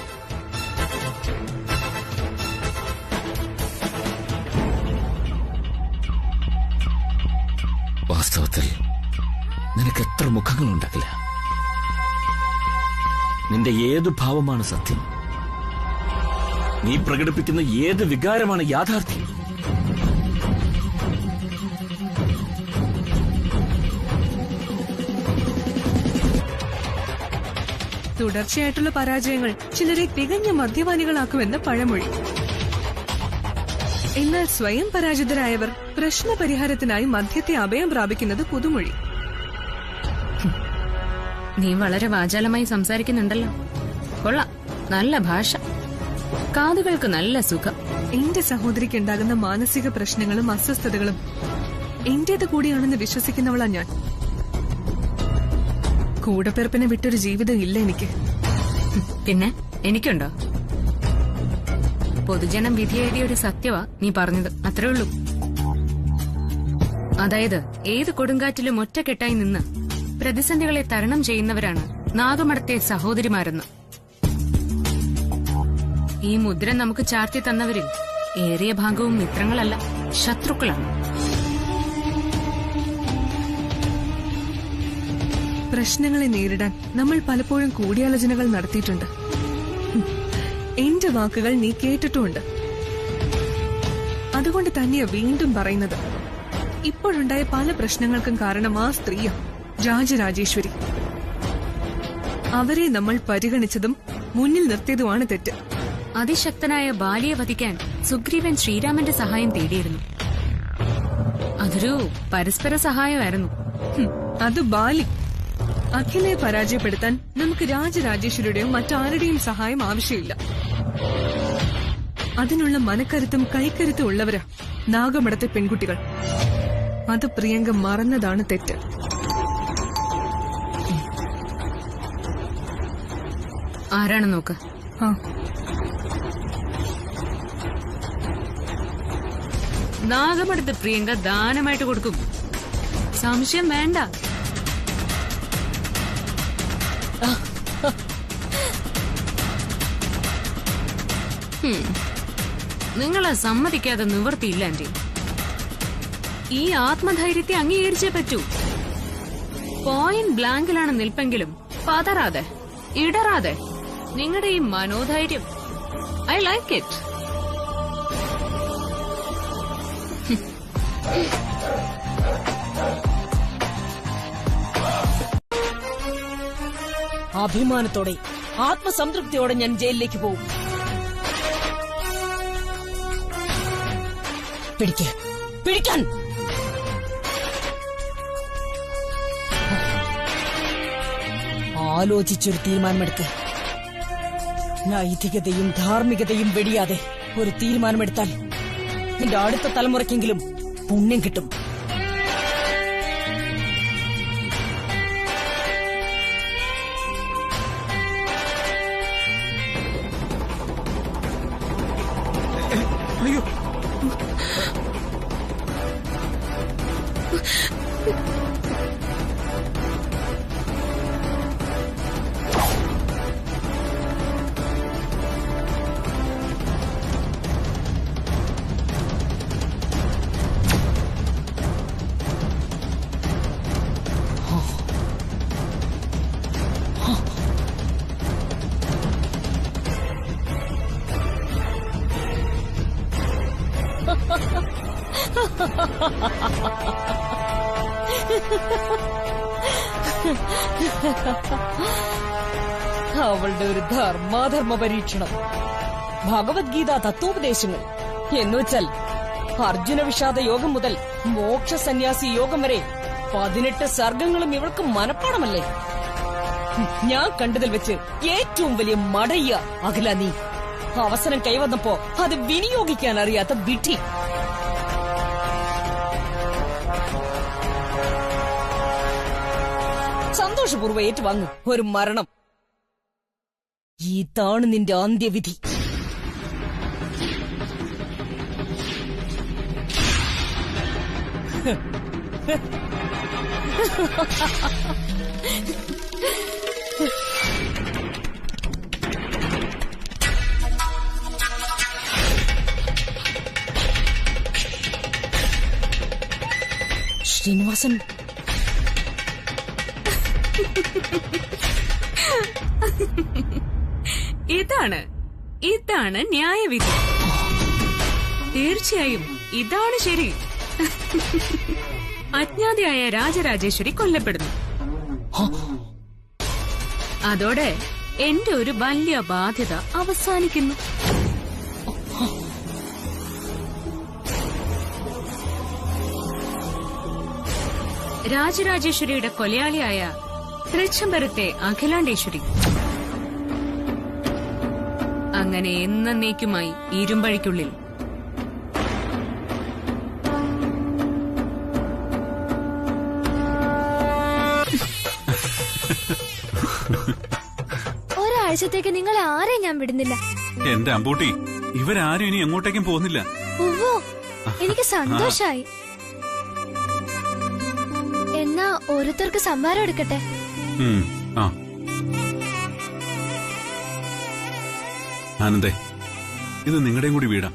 G: വാസ്തവത്തിൽ നിനക്ക് എത്ര മുഖങ്ങളുണ്ടാകില്ല. നിന്റെ ഏതു ഭാവമാണ് സത്യം? നീ പ്രകടിപ്പിക്കുന്ന ഏത് വികാരമാണ് യാഥാർത്ഥ്യം?
B: തുടർച്ചയായിട്ടുള്ള പരാജയങ്ങൾ ചിലരെ തികഞ്ഞ മദ്യപാനികളാക്കുമെന്ന് പഴമൊഴി. എന്നാൽ സ്വയം പരാജിതരായവർ പ്രശ്നപരിഹാരത്തിനായി മദ്യത്തെ അഭയം പ്രാപിക്കുന്നത് പുതുമൊഴി.
A: നീ വളരെ വാചാലമായി സംസാരിക്കുന്നുണ്ടല്ലോ. കൊള്ളാം, നല്ല ഭാഷ, കാതുകൾക്ക് നല്ല സുഖം.
B: എന്റെ സഹോദരിക്ക് ഉണ്ടാകുന്ന മാനസിക പ്രശ്നങ്ങളും അസ്വസ്ഥതകളും എന്റേത് കൂടിയാണെന്ന് വിശ്വസിക്കുന്നവളാ ഞാൻ. കൂടപ്പിറപ്പിനെ വിട്ടൊരു ജീവിതം ഇല്ല എനിക്ക്.
A: പിന്നെ എനിക്കുണ്ടോ? പൊതുജനം വിധിയെഴുതിയ ഒരു സത്യവാ നീ പറഞ്ഞത്, അത്രേ ഉള്ളൂ. അതായത് ഏത് കൊടുങ്കാറ്റിലും ഒറ്റക്കെട്ടായി നിന്ന് പ്രതിസന്ധികളെ തരണം ചെയ്യുന്നവരാണ് നാഗമടത്തെ സഹോദരിമാരെന്ന്. ഈ മുദ്ര നമുക്ക് ചാർത്തി തന്നവരിൽ ഏറിയ ഭാഗവും മിത്രങ്ങളല്ല, ശത്രുക്കളാണ്.
B: പ്രശ്നങ്ങളെ നേരിടാൻ നമ്മൾ പലപ്പോഴും കൂടിയാലോചനകൾ നടത്തിയിട്ടുണ്ട്. എന്റെ വാക്കുകൾ നീ കേട്ടിട്ടുമുണ്ട്. അതുകൊണ്ട് തന്നെയാ വീണ്ടും പറയുന്നത്, ഇപ്പോഴുണ്ടായ പല പ്രശ്നങ്ങൾക്കും കാരണം ആ സ്ത്രീയാ, രാജരാജേശ്വരി. അവരെ നമ്മൾ പരിഗണിച്ചതും മുന്നിൽ നിർത്തിയതുമാണ് തെറ്റ്.
A: അതിശക്തനായ ബാലിയെ വധിക്കാൻ സുഗ്രീവൻ ശ്രീരാമന്റെ സഹായം തേടിയിരുന്നു. അതൊരു പരസ്പര സഹായമായിരുന്നു.
B: അത് ബാലി. അഖിലയെ പരാജയപ്പെടുത്താൻ നമുക്ക് രാജരാജേശ്വരിയുടെയും മറ്റാരുടെയും സഹായം ആവശ്യമില്ല. അതിനുള്ള മനക്കരുത്തും കൈക്കരുത്തും ഉള്ളവരാ നാഗമടത്തെ പെൺകുട്ടികൾ. അത് പ്രിയങ്ക മറന്നതാണ് തെറ്റ്.
A: ആരാണ് നോക്ക്. നാഗമടത്ത് പ്രിയങ്ക ദാനമായിട്ട് കൊടുക്കും, സംശയം വേണ്ട. നിങ്ങളെ സമ്മതിക്കാതെ നിവർത്തിയില്ല ആന്റി. ഈ ആത്മധൈര്യത്തെ അംഗീകരിച്ചേ പറ്റൂ. പോയിന്റ് ബ്ലാങ്കിലാണ് നിൽപ്പെങ്കിലും പതറാതെ ഇടറാതെ നിങ്ങളുടെ ഈ മനോധൈര്യം, ഐ ലൈക്ക് ഇറ്റ്.
F: അഭിമാനത്തോടെ ആത്മസംതൃപ്തിയോടെ ഞാൻ ജയിലിലേക്ക് പോകും. പിടിക്കാൻ ആലോചിച്ചൊരു തീരുമാനമെടുക്ക്. നൈതികതയും ധാർമ്മികതയും വെടിയാതെ ഒരു തീരുമാനമെടുത്താൽ എന്റെ അടുത്ത തലമുറയ്ക്കെങ്കിലും പുണ്യം കിട്ടും.
H: അയ്യോ,
F: അവളുടെ ഒരു ധർമാധർമ്മ പരീക്ഷണം. ഭഗവത്ഗീത തത്വോപദേശങ്ങൾ എന്നുവെച്ചാൽ അർജുന വിഷാദ യോഗം മുതൽ മോക്ഷ സന്യാസി യോഗം വരെ 18 സർഗങ്ങളും ഇവൾക്ക് മനപ്പാടമല്ലേ? ഞാൻ കണ്ടതിൽ വെച്ച് ഏറ്റവും വലിയ മടയ്യ അഖില നീ. അവസരം കൈവന്നപ്പോ അത് വിനിയോഗിക്കാൻ അറിയാത്ത വിഡ്ഢി. സന്തോഷപൂർവ്വം ഏറ്റുവാങ്ങും ഒരു മരണം. ഇതാണ് നിന്റെ അന്ത്യവിധി. ശ്രീനിവാസൻ,
A: ഇതാണ് ന്യായവിധി. തീർച്ചയായും ഇതാണ് ശരി. അജ്ഞാതയായ രാജരാജേശ്വരി കൊല്ലപ്പെടുന്നു. അതോടെ എന്റെ ഒരു വലിയ ബാധ്യത അവസാനിക്കുന്നു. രാജരാജേശ്വരിയുടെ കൊലയാളിയായ തൃച്ചംബരത്തെ അഖിലാണ്ടേശ്വരി അങ്ങനെ എന്നേക്കുമായി ഇരുമ്പഴിക്കുള്ളിൽ.
K: ഒരാഴ്ചത്തേക്ക് നിങ്ങൾ ആരെയും ഞാൻ വിടുന്നില്ല.
E: എന്റെ അമ്പൂട്ടി, ഇവരാരും ഇനി എങ്ങോട്ടേക്കും പോകുന്നില്ല.
K: ഉവ്വോ, എനിക്ക് സന്തോഷായി. എന്നാ ഓരോരുത്തർക്ക് സംഭാരം എടുക്കട്ടെ.
E: ആനന്ദേ, ഇത് നിങ്ങളുടെയും കൂടി വീടാ.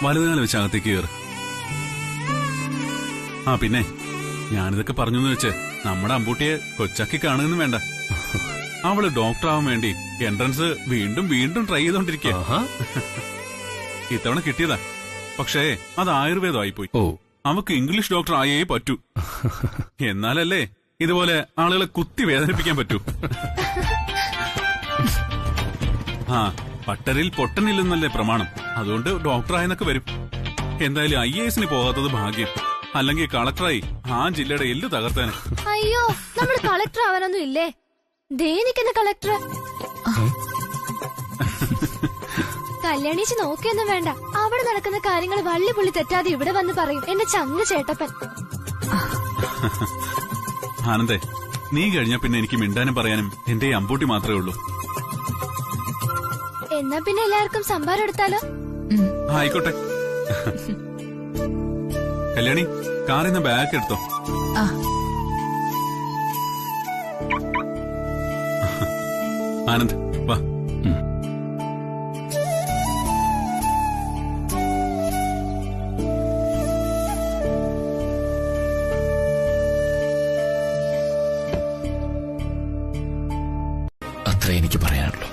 E: വലതുകാലം വെച്ച് അകത്തേക്ക് കയറ്. പിന്നെ ഞാനിതൊക്കെ പറഞ്ഞു വെച്ച് നമ്മുടെ അമ്പൂട്ടിയെ കൊച്ചാക്കി കാണുന്നു വേണ്ട. അവള് ഡോക്ടറാവാൻ വേണ്ടി എൻട്രൻസ് വീണ്ടും വീണ്ടും ട്രൈ ചെയ്തോണ്ടിരിക്കുക. ഇത്തവണ കിട്ടിയതാ, പക്ഷേ അത് ആയുർവേദമായിപ്പോയി. അവക്ക് ഇംഗ്ലീഷ് ഡോക്ടർ ആയേ പറ്റൂ. എന്നാലല്ലേ ഇതുപോലെ ആളുകളെ കുത്തി വേദനിപ്പിക്കാൻ പറ്റൂ. പട്ടരിൽ പൊട്ടനില്ലെന്നല്ലേ പ്രമാണം. അതുകൊണ്ട് ഡോക്ടറായെന്നൊക്കെ വരും. എന്തായാലും IAS പോകാത്തത് ഭാഗ്യം. അല്ലെങ്കിൽ കളക്ടറായി ആ ജില്ലയുടെ എല്ല് തകർത്തേനെ.
K: അയ്യോ, നമ്മൾ കളക്ടർ ആവാനൊന്നും ഇല്ലേ? ദേനിക്കുന്ന കളക്ടർ. കല്യാണിച്ച് നോക്കിയൊന്നും വേണ്ട. അവിടെ നടക്കുന്ന കാര്യങ്ങൾ വള്ളി പുള്ളി തെറ്റാതെ ഇവിടെ വന്ന് പറയും എന്റെ ചങ്ങ ചേട്ടപ്പൻ.
E: ആനന്ദേ, നീ കഴിഞ്ഞ പിന്നെ എനിക്ക് മിണ്ടാനും പറയാനും എന്റെ അമ്പൂട്ടി മാത്രമേ ഉള്ളൂ.
K: എന്നാ പിന്നെ എല്ലാവർക്കും സംഭാരം എടുത്താലോ?
E: ആയിക്കോട്ടെ. കല്യാണി, കാറിൽ നിന്ന് ബാഗ് എടുത്തോ. ആനന്ദ്, വാ.
G: അത്രേ എനിക്ക് പറയാനുള്ളൂ.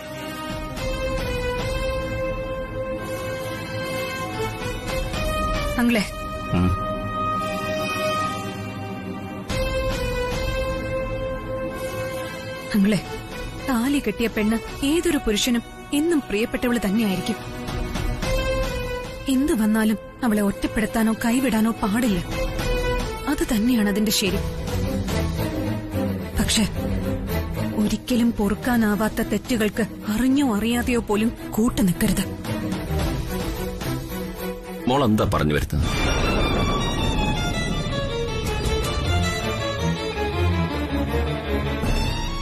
B: അങ്ങളെ, അങ്ങളെ, താലി കെട്ടിയ പെണ്ണ് ഏതൊരു പുരുഷനും എന്നും പ്രിയപ്പെട്ടവള് തന്നെയായിരിക്കും. എന്തു വന്നാലും അവളെ ഒറ്റപ്പെടുത്താനോ കൈവിടാനോ പാടില്ല. അത് തന്നെയാണ് അതിന്റെ ശരി. പക്ഷെ ഒരിക്കലും പൊറുക്കാനാവാത്ത തെറ്റുകൾക്ക് അറിഞ്ഞോ അറിയാതെയോ പോലും കൂട്ടുനിൽക്കരുത്.
G: മോൾ എന്താ പറഞ്ഞു വരുന്നത്?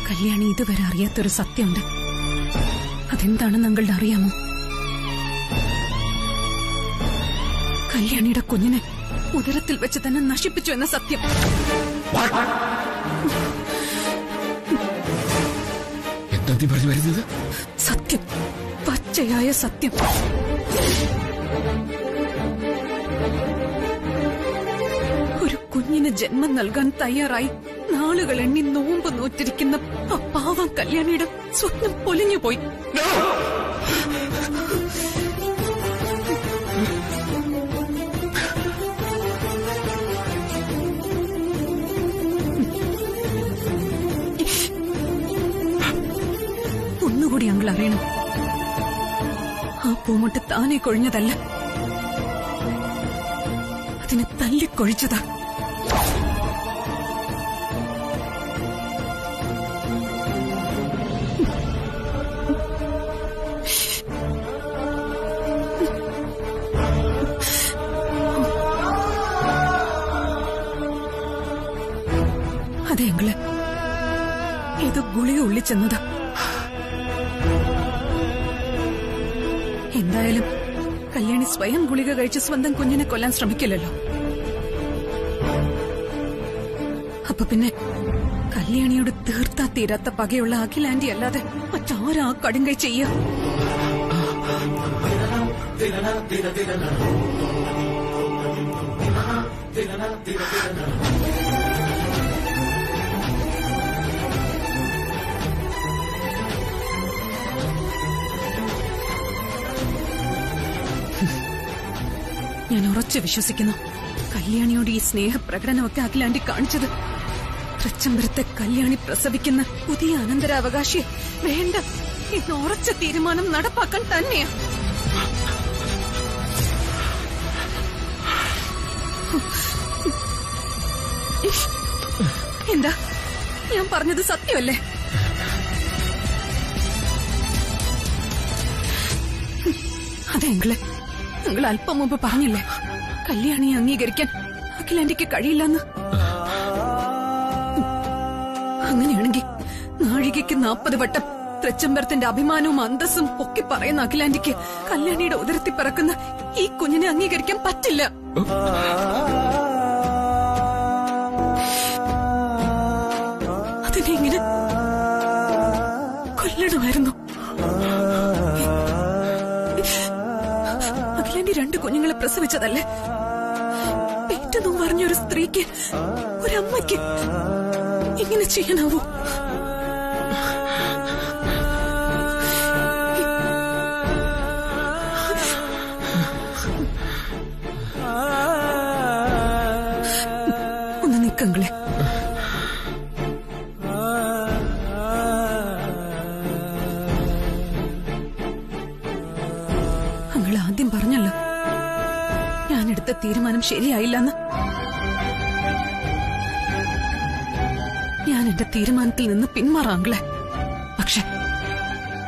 B: കല്യാണി ഇതുവരെ അറിയാത്തൊരു സത്യമുണ്ട്. അതെന്താണെന്ന് അങ്ങളുടെ അറിയാമോ? കല്യാണിയുടെ കുഞ്ഞിനെ ഉദരത്തിൽ വെച്ച് തന്നെ നശിപ്പിച്ചു എന്ന സത്യം.
G: എന്താ നീ പറഞ്ഞു വരുന്നത്?
B: സത്യം, പച്ചയായ സത്യം. ഒരു കുഞ്ഞിന് ജന്മം നൽകാൻ തയ്യാറായി നാളുകൾ എണ്ണി നോമ്പ് നോറ്റിരിക്കുന്ന ആ പാവം കല്യാണിയുടെ സ്വപ്നം പൊലിഞ്ഞുപോയി. അറിയണം, ആ പൂമൊട്ട് താനെ കൊഴിഞ്ഞതല്ല, അതിനെ തല്ലിക്കൊഴിച്ചതാ. അതെങ്കില് ഇത് ഗുളിക ഉള്ളിച്ചെന്നതാ. എന്തായാലും കല്യാണി സ്വയം ഗുളിക കഴിച്ച് സ്വന്തം കുഞ്ഞിനെ കൊല്ലാൻ ശ്രമിക്കില്ലല്ലോ. അപ്പൊ പിന്നെ കല്യാണിയോട് തീർത്താ തീരാത്ത പകയുള്ള അഖിലാന്റി അല്ലാതെ മറ്റാരാ കടുങ്കൈ ചെയ്യ? ഞാൻ ഉറച്ചു വിശ്വസിക്കുന്നു, കല്യാണിയോട് ഈ സ്നേഹപ്രകടനമൊക്കെ അഖിലാന്റി കാണിച്ചത് തൃച്ചംബരത്തെ കല്യാണി പ്രസവിക്കുന്ന പുതിയ അനന്തരാവകാശി വേണ്ട എന്ന് ഉറച്ച തീരുമാനം നടപ്പാക്കാൻ തന്നെയാ. എന്താ ഞാൻ പറഞ്ഞത് സത്യമല്ലേ? അതെങ്കില് നിങ്ങൾ അല്പം മുമ്പ് പറഞ്ഞില്ലേ കല്യാണിയെ അംഗീകരിക്കാൻ അഖിലാന്റിക്ക് കഴിയില്ലെന്ന്. അങ്ങനെയാണെങ്കിൽ നാഴികയ്ക്ക് 40 വട്ടം തൃച്ചംബരത്തിന്റെ അഭിമാനവും അന്തസ്സും ഒക്കെ പറയുന്ന അഖിലാന്റിക്ക് കല്യാണിയുടെ ഉദരത്തിൽ പിറക്കുന്ന ഈ കുഞ്ഞിനെ അംഗീകരിക്കാൻ പറ്റില്ല. അതിനെ ഇങ്ങനെ കൊല്ലണമായിരുന്നു. അഖിലാന്റി 2 കുഞ്ഞുങ്ങളെ പ്രസവിച്ചതല്ലേ? പെറ്റെന്നും പറഞ്ഞൊരു സ്ത്രീക്ക്, ഒരമ്മയ്ക്ക് ഇങ്ങനെ ചെയ്യാനാവൂ? ഒന്ന് നിക്കങ്ങളെ. അങ്ങൾ ആദ്യം പറഞ്ഞല്ലോ ഞാനെടുത്ത തീരുമാനം ശരിയായില്ലെന്ന്. ഞാൻ എന്റെ തീരുമാനത്തിൽ നിന്ന് പിന്മാറാങ്ങളെ. പക്ഷെ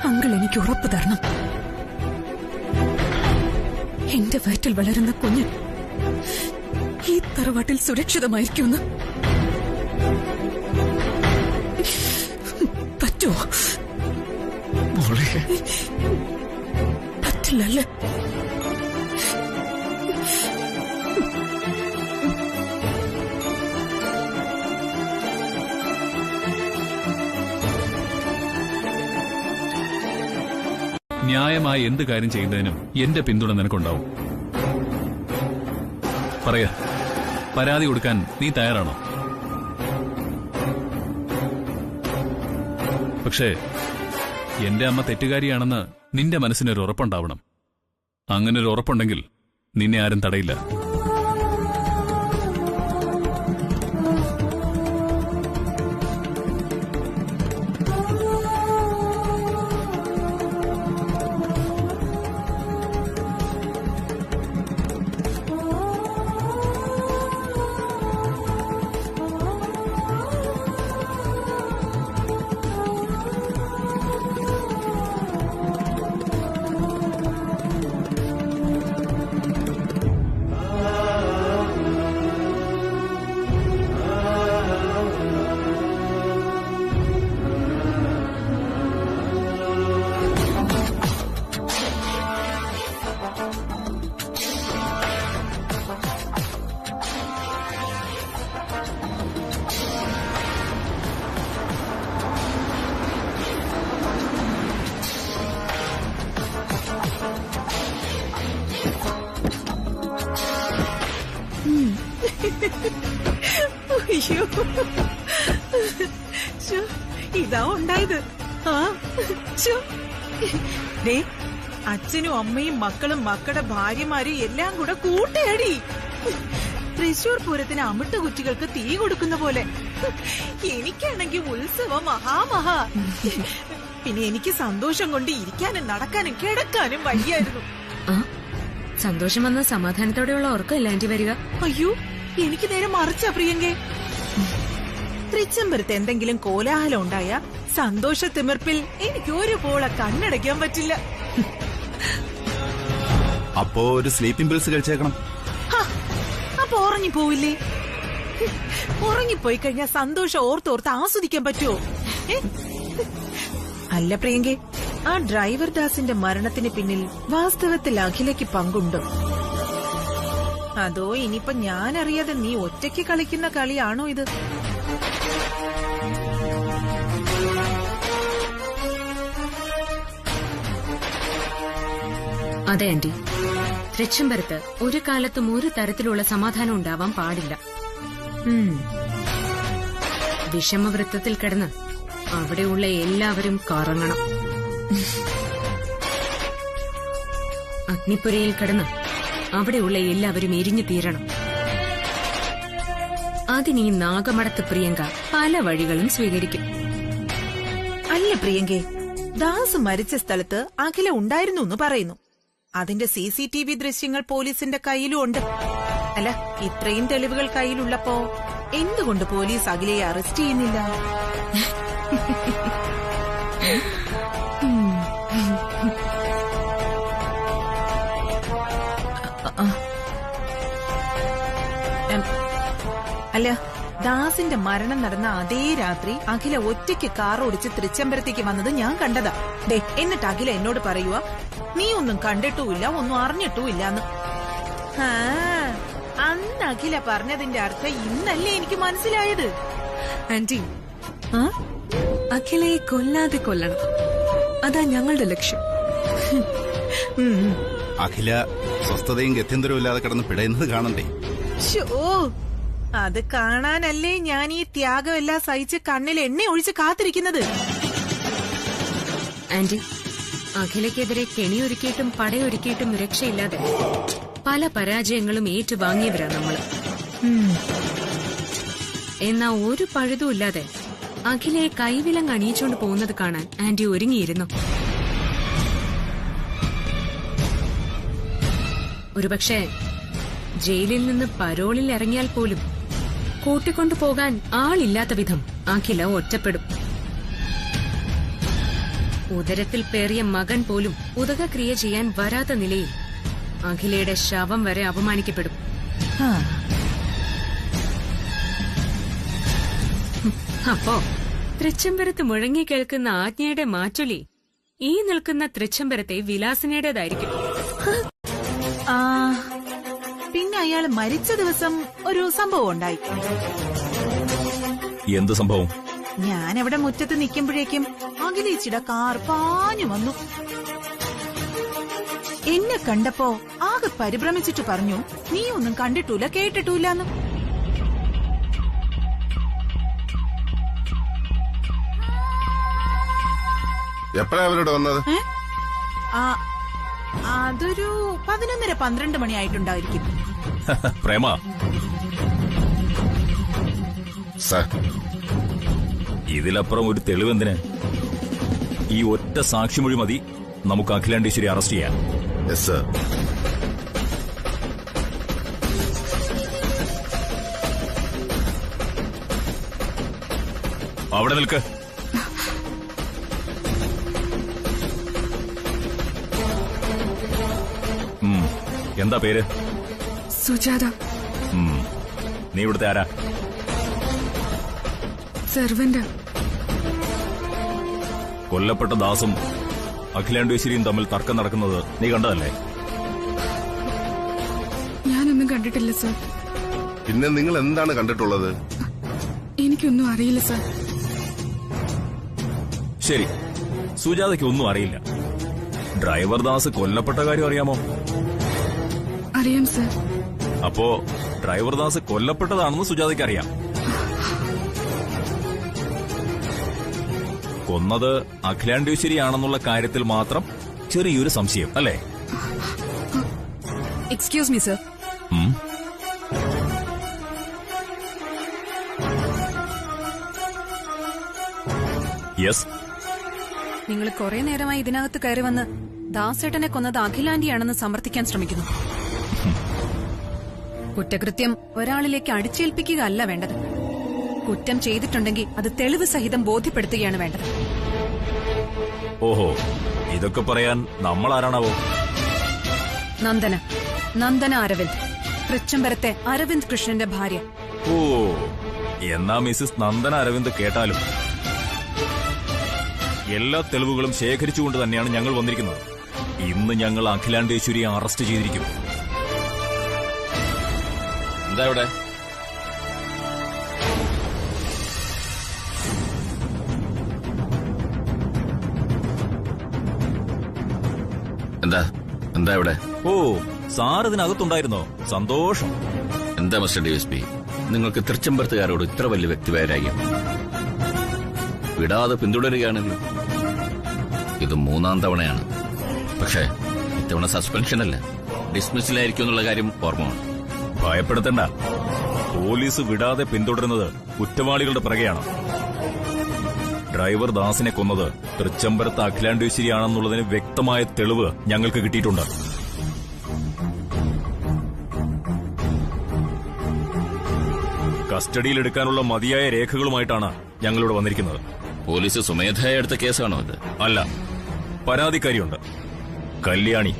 B: അങ്കിൾ എനിക്ക് ഉറപ്പ് തരണം, എന്റെ വയറ്റിൽ വളരുന്ന കുഞ്ഞ് ഈ തറവാട്ടിൽ സുരക്ഷിതമായിരിക്കുമെന്ന്. പറ്റുമോ? പറ്റില്ലല്ലേ?
E: ന്യായമായി എന്ത് കാര്യം ചെയ്യുന്നതിനും എന്റെ പിന്തുണ നിനക്കുണ്ടാവും. പറയാ, പരാതി കൊടുക്കാൻ നീ തയ്യാറാണോ? പക്ഷേ എന്റെ അമ്മ തെറ്റുകാരിയാണെന്ന് നിന്റെ മനസ്സിനൊരു ഉറപ്പുണ്ടാവണം. അങ്ങനൊരു ഉറപ്പുണ്ടെങ്കിൽ നിന്നെ ആരും തടയില്ല.
I: അയ്യോ, ഇതാ ഉണ്ടായത്. അച്ഛനും അമ്മയും മക്കളും മക്കളുടെ ഭാര്യമാരും എല്ലാം കൂടെ കൂട്ടയടി. തൃശൂർ പൂരത്തിന് അമിട്ടുകുറ്റികൾക്ക് തീ കൊടുക്കുന്ന പോലെ എനിക്കാണെങ്കിൽ ഉത്സവം മഹാമഹാ. പിന്നെ എനിക്ക് സന്തോഷം കൊണ്ട് ഇരിക്കാനും നടക്കാനും കിടക്കാനും വയ്യായിരുന്നു.
A: സന്തോഷം വന്ന സമാധാനത്തോടെയുള്ള ഉറക്കമല്ല ആന്റി വരിക.
I: അയ്യോ, എനിക്ക് നേരെ മറിച്ചാ പ്രിയങ്കേ. തൃച്ചംബരത്ത് എന്തെങ്കിലും കോലാഹലം ഉണ്ടായ സന്തോഷ തിമിർപ്പിൽ എനിക്ക് ഒരു പോളെ കണ്ണടയ്ക്കാൻ പറ്റില്ല.
C: അപ്പോ ഒരു സ്ലീപ്പിംഗ് പിൽസ് കഴിച്ചേക്കണം.
I: അപ്പൊ ഉറങ്ങിപ്പോവില്ലേ? ഉറങ്ങിപ്പോയി കഴിഞ്ഞാൽ സന്തോഷം ഓർത്തോർത്ത് ആസ്വദിക്കാൻ പറ്റുമോ? അല്ല പ്രിയങ്കേ, ആ ഡ്രൈവർ ദാസിന്റെ മരണത്തിന് പിന്നിൽ വാസ്തവത്തിൽ അഖിലയ്ക്ക് പങ്കുണ്ടോ? അതോ ഇനിയിപ്പൊ ഞാൻ അറിയാതെ നീ ഒറ്റയ്ക്ക് കളിക്കുന്ന കളിയാണോ ഇത്?
A: അതെ ആന്റി, തൃച്ചംബരത്ത് ഒരു കാലത്തും ഒരു തരത്തിലുള്ള സമാധാനം ഉണ്ടാവാൻ പാടില്ല. വിഷമവൃത്തത്തിൽ കിടന്ന് അവിടെയുള്ള എല്ലാവരും കറങ്ങണം. അഗ്നിപ്പുരയിൽ കിടന്ന് അവിടെയുള്ള എല്ലാവരും എരിഞ്ഞു തീരണം. അതിനീ നാഗമടത്ത് പ്രിയങ്ക പല വഴികളും സ്വീകരിക്കും.
I: അല്ല പ്രിയങ്കേ, ദാസ് മരിച്ച സ്ഥലത്ത് അഖില ഉണ്ടായിരുന്നു എന്ന് പറയുന്നു. അതിന്റെ CCTV ദൃശ്യങ്ങൾ പോലീസിന്റെ കയ്യിലും ഉണ്ട്. അല്ല, ഇത്രയും തെളിവുകൾ കയ്യിലുള്ളപ്പോ എന്തുകൊണ്ട് പോലീസ് അഖിലയെ അറസ്റ്റ് ചെയ്യുന്നില്ല? അല്ല, ദാസിന്റെ മരണം നടന്ന അതേ രാത്രി അഖില ഒറ്റയ്ക്ക് കാർ ഓടിച്ച് തൃച്ചംബരത്തേക്ക് വന്നത് ഞാൻ കണ്ടതാ. എന്നിട്ട് അഖില എന്നോട് പറയുക, നീ ഒന്നും കണ്ടിട്ടുമില്ല, ഒന്നും അറിഞ്ഞിട്ടുമില്ലാന്ന്. അന്ന് അഖില പറഞ്ഞതിന്റെ അർത്ഥം ഇന്നല്ലേ എനിക്ക് മനസ്സിലായത്.
B: ആന്റി, അഖിലയെ കൊല്ലാതെ കൊല്ലണം, അതാ ഞങ്ങളുടെ ലക്ഷ്യം.
C: അഖില സ്വസ്ഥതയും ഗത്യന്തരവും ഇല്ലാതെ കിടന്ന് പിടയുന്നത് കാണണ്ടേ?
I: അത് കാണാനല്ലേ ഞാൻ ഈ ത്യാഗമെല്ലാം സഹിച്ച് കണ്ണിൽ എണ്ണ ഒഴിച്ച് കാത്തിരിക്കുന്നത്.
A: ആന്റി, അഖിലയ്ക്കെതിരെ കെണിയൊരുക്കിയിട്ടും പടയൊരുക്കിയിട്ടും രക്ഷയില്ലാതെ പല പരാജയങ്ങളും ഏറ്റുവാങ്ങിയവരാ നമ്മള്. എന്നാ ഒരു പഴുതുമില്ലാതെ അഖിലയെ കൈവിലങ്ങ് അണിയിച്ചോണ്ട് പോകുന്നത് കാണാൻ ആന്റി ഒരുങ്ങിയിരുന്നു. ഒരുപക്ഷെ ജയിലിൽ നിന്ന് പരോളിൽ ഇറങ്ങിയാൽ പോലും കൂട്ടിക്കൊണ്ടു പോകാൻ ആളില്ലാത്ത വിധം അഖില ഒറ്റപ്പെടും. ഉദരത്തിൽ പേറിയ മകൻ പോലും ഉദകക്രിയ ചെയ്യാൻ വരാത്ത നിലയിൽ അഖിലയുടെ ശവം വരെ അപമാനിക്കപ്പെടും. അപ്പോ തൃച്ചംബരത്ത് മുഴങ്ങി കേൾക്കുന്ന ആജ്ഞയുടെ മാറ്റൊലി ഈ നിൽക്കുന്ന തൃച്ചംബരത്തെ വിലാസിനിയുടേതായിരിക്കും.
I: പിന്നെ അയാൾ മരിച്ച ദിവസം ഒരു സംഭവം ഉണ്ടായി.
E: എന്ത് സംഭവം?
I: ഞാനവിടെ മുറ്റത്ത് നിൽക്കുമ്പോഴേക്കും അഖിലേച്ചിയുടെ കാർ പാഞ്ഞു വന്നു. എന്നെ കണ്ടപ്പോ ആകെ പരിഭ്രമിച്ചിട്ട് പറഞ്ഞു, നീ ഒന്നും കണ്ടിട്ടൂല കേട്ടിട്ടൂലെന്ന്.
L: എപ്പോഴാ അവരോട് വന്നത്?
I: അതൊരു 11:30-12 മണിയായിട്ടുണ്ടായിരിക്കും.
E: പ്രേമ, ഇതിലപ്പുറം ഒരു തെളിവെന്തിന്? ഈ ഒറ്റ സാക്ഷിമൊഴി മതി നമുക്ക് അഖിലാണ്ടേശ്വരി അറസ്റ്റ് ചെയ്യാൻ. അവിടെ നിൽക്ക്. എന്താ പേര്?
J: സുജാത.
E: നീ ഇവിടുത്തെ ആരാ?
J: സെർവന്റ്.
E: കൊല്ലപ്പെട്ട ദാസും അഖിലാണ്ടേശ്വരിയും തമ്മിൽ തർക്കം നടക്കുന്നത് നീ കണ്ടതല്ലേ?
J: ഞാനൊന്നും കണ്ടിട്ടില്ല സർ.
L: പിന്നെ നിങ്ങൾ എന്താണ് കണ്ടിട്ടുള്ളത്?
J: എനിക്കൊന്നും അറിയില്ല സർ.
E: ശരി, സുജാതയ്ക്ക് ഒന്നും അറിയില്ല. ഡ്രൈവർ ദാസ് കൊല്ലപ്പെട്ട കാര്യം അറിയാമോ?
J: അറിയാം സർ.
E: അപ്പോ ഡ്രൈവർ ദാസ് കൊല്ലപ്പെട്ടതാണെന്ന് സുജാതയ്ക്ക് അറിയാം. കൊന്നത് അഖിലാണ്ടേശ്വരിയാണെന്നുള്ള കാര്യത്തിൽ മാത്രം ചെറിയൊരു സംശയം അല്ലേ?
B: Excuse me sir.
E: യെസ്.
B: നിങ്ങൾ കുറെ നേരമായി ഇതിനകത്ത് കയറി വന്ന് ദാസേട്ടനെ കൊന്നത് അഖിലാന്റിയാണെന്ന് സമർത്ഥിക്കാൻ ശ്രമിക്കുന്നു. കുറ്റകൃത്യം ഒരാളിലേക്ക് അടിച്ചേൽപ്പിക്കുക അല്ല വേണ്ടത്. കുറ്റം ചെയ്തിട്ടുണ്ടെങ്കിൽ അത് തെളിവ് സഹിതം ബോധ്യപ്പെടുത്തുകയാണ് വേണ്ടത്.
E: ഓഹോ, ഇതൊക്കെ പറയാൻ നമ്മൾ ആരാണാവോ?
B: നന്ദന അരവിന്ദ്, തൃച്ചംബരത്തെ അരവിന്ദ് കൃഷ്ണന്റെ ഭാര്യ.
E: ഓ, എന്നാ മിസ്സിസ് നന്ദന അരവിന്ദ് കേട്ടാലും. എല്ലാ തെളിവുകളും ശേഖരിച്ചുകൊണ്ട് തന്നെയാണ് ഞങ്ങൾ വന്നിരിക്കുന്നത്. ഇന്ന് ഞങ്ങൾ അഖിലാണ്ടേശ്വരിയെ അറസ്റ്റ് ചെയ്തിരിക്കും.
G: എന്താ ഇവിടെ? എന്താ ഇവിടെ?
E: ഓ, സാർ ഇതിനകത്തുണ്ടായിരുന്നോ? സന്തോഷം.
G: എന്താ മിസ്റ്റർ DSP, നിങ്ങൾക്ക് തൃച്ചംബരത്തുകാരോട് ഇത്ര വലിയ വ്യക്തിവൈരാഗ്യം? വിടാതെ പിന്തുടരുകയാണല്ലോ. ഇത് 3ാം തവണയാണ്. പക്ഷേ ഇത്തവണ സസ്പെൻഷൻ അല്ല, ഡിസ്മിസിലായിരിക്കും എന്നുള്ള കാര്യം ഓർമ്മ വേണം.
E: ഭയപ്പെടുത്തണ്ട. പോലീസ് വിടാതെ പിന്തുടരുന്നത് കുറ്റവാളികളുടെ പിറകെയാണ്. ഡ്രൈവർ ദാസിനെ കൊന്നത് തൃച്ചംബരത്ത് അഖിലാണ്ടേശ്വരിയാണെന്നുള്ളതിന് വ്യക്തമായ തെളിവ് ഞങ്ങൾക്ക് കിട്ടിയിട്ടുണ്ട്. കസ്റ്റഡിയിലെടുക്കാനുള്ള മതിയായ രേഖകളുമായിട്ടാണ് ഞങ്ങളിവിടെ വന്നിരിക്കുന്നത്.
G: പോലീസ് സ്വമേധയാ എടുത്ത കേസാണോ ഇത്?
E: അല്ല, പരാതിക്കാരിയുണ്ട്, കല്യാണി.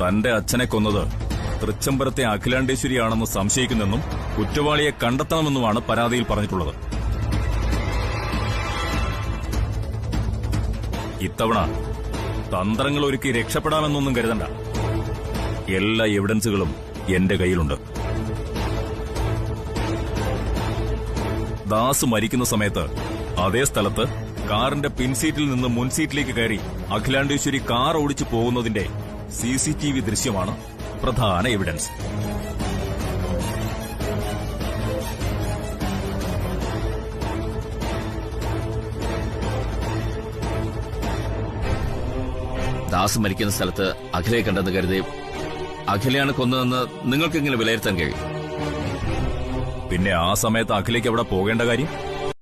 E: തന്റെ അച്ഛനെ കൊന്നത് തൃച്ചംബരത്തെ അഖിലാണ്ടേശ്വരിയാണെന്ന് സംശയിക്കുന്നെന്നും കുറ്റവാളിയെ കണ്ടെത്തണമെന്നുമാണ് പരാതിയിൽ പറഞ്ഞിട്ടുള്ളത്. ഇത്തവണ തന്ത്രങ്ങൾ ഒരുക്കി രക്ഷപ്പെടാമെന്നൊന്നും കരുതണ്ട. എല്ലാ എവിഡൻസുകളും എന്റെ കയ്യിലുണ്ട്. ദാസ് മരിക്കുന്ന സമയത്ത് അതേ സ്ഥലത്ത് കാറിന്റെ പിൻസീറ്റിൽ നിന്ന് മുൻസീറ്റിലേക്ക് കയറി അഖിലാണ്ടേശ്വരി കാർ ഓടിച്ചു പോകുന്നതിന്റെ CCTV ദൃശ്യമാണ് പ്രധാന എവിഡൻസ്.
G: ദാസ് മരിക്കുന്ന സ്ഥലത്ത് അഖിലയെ കണ്ടെന്ന് കരുതി അഖിലയാണ് കൊന്നതെന്ന് നിങ്ങൾക്കെങ്ങനെ വിലയിരുത്താൻ കഴിയും?
E: പിന്നെ ആ സമയത്ത് അഖിലേക്ക് അവിടെ പോകേണ്ട കാര്യം?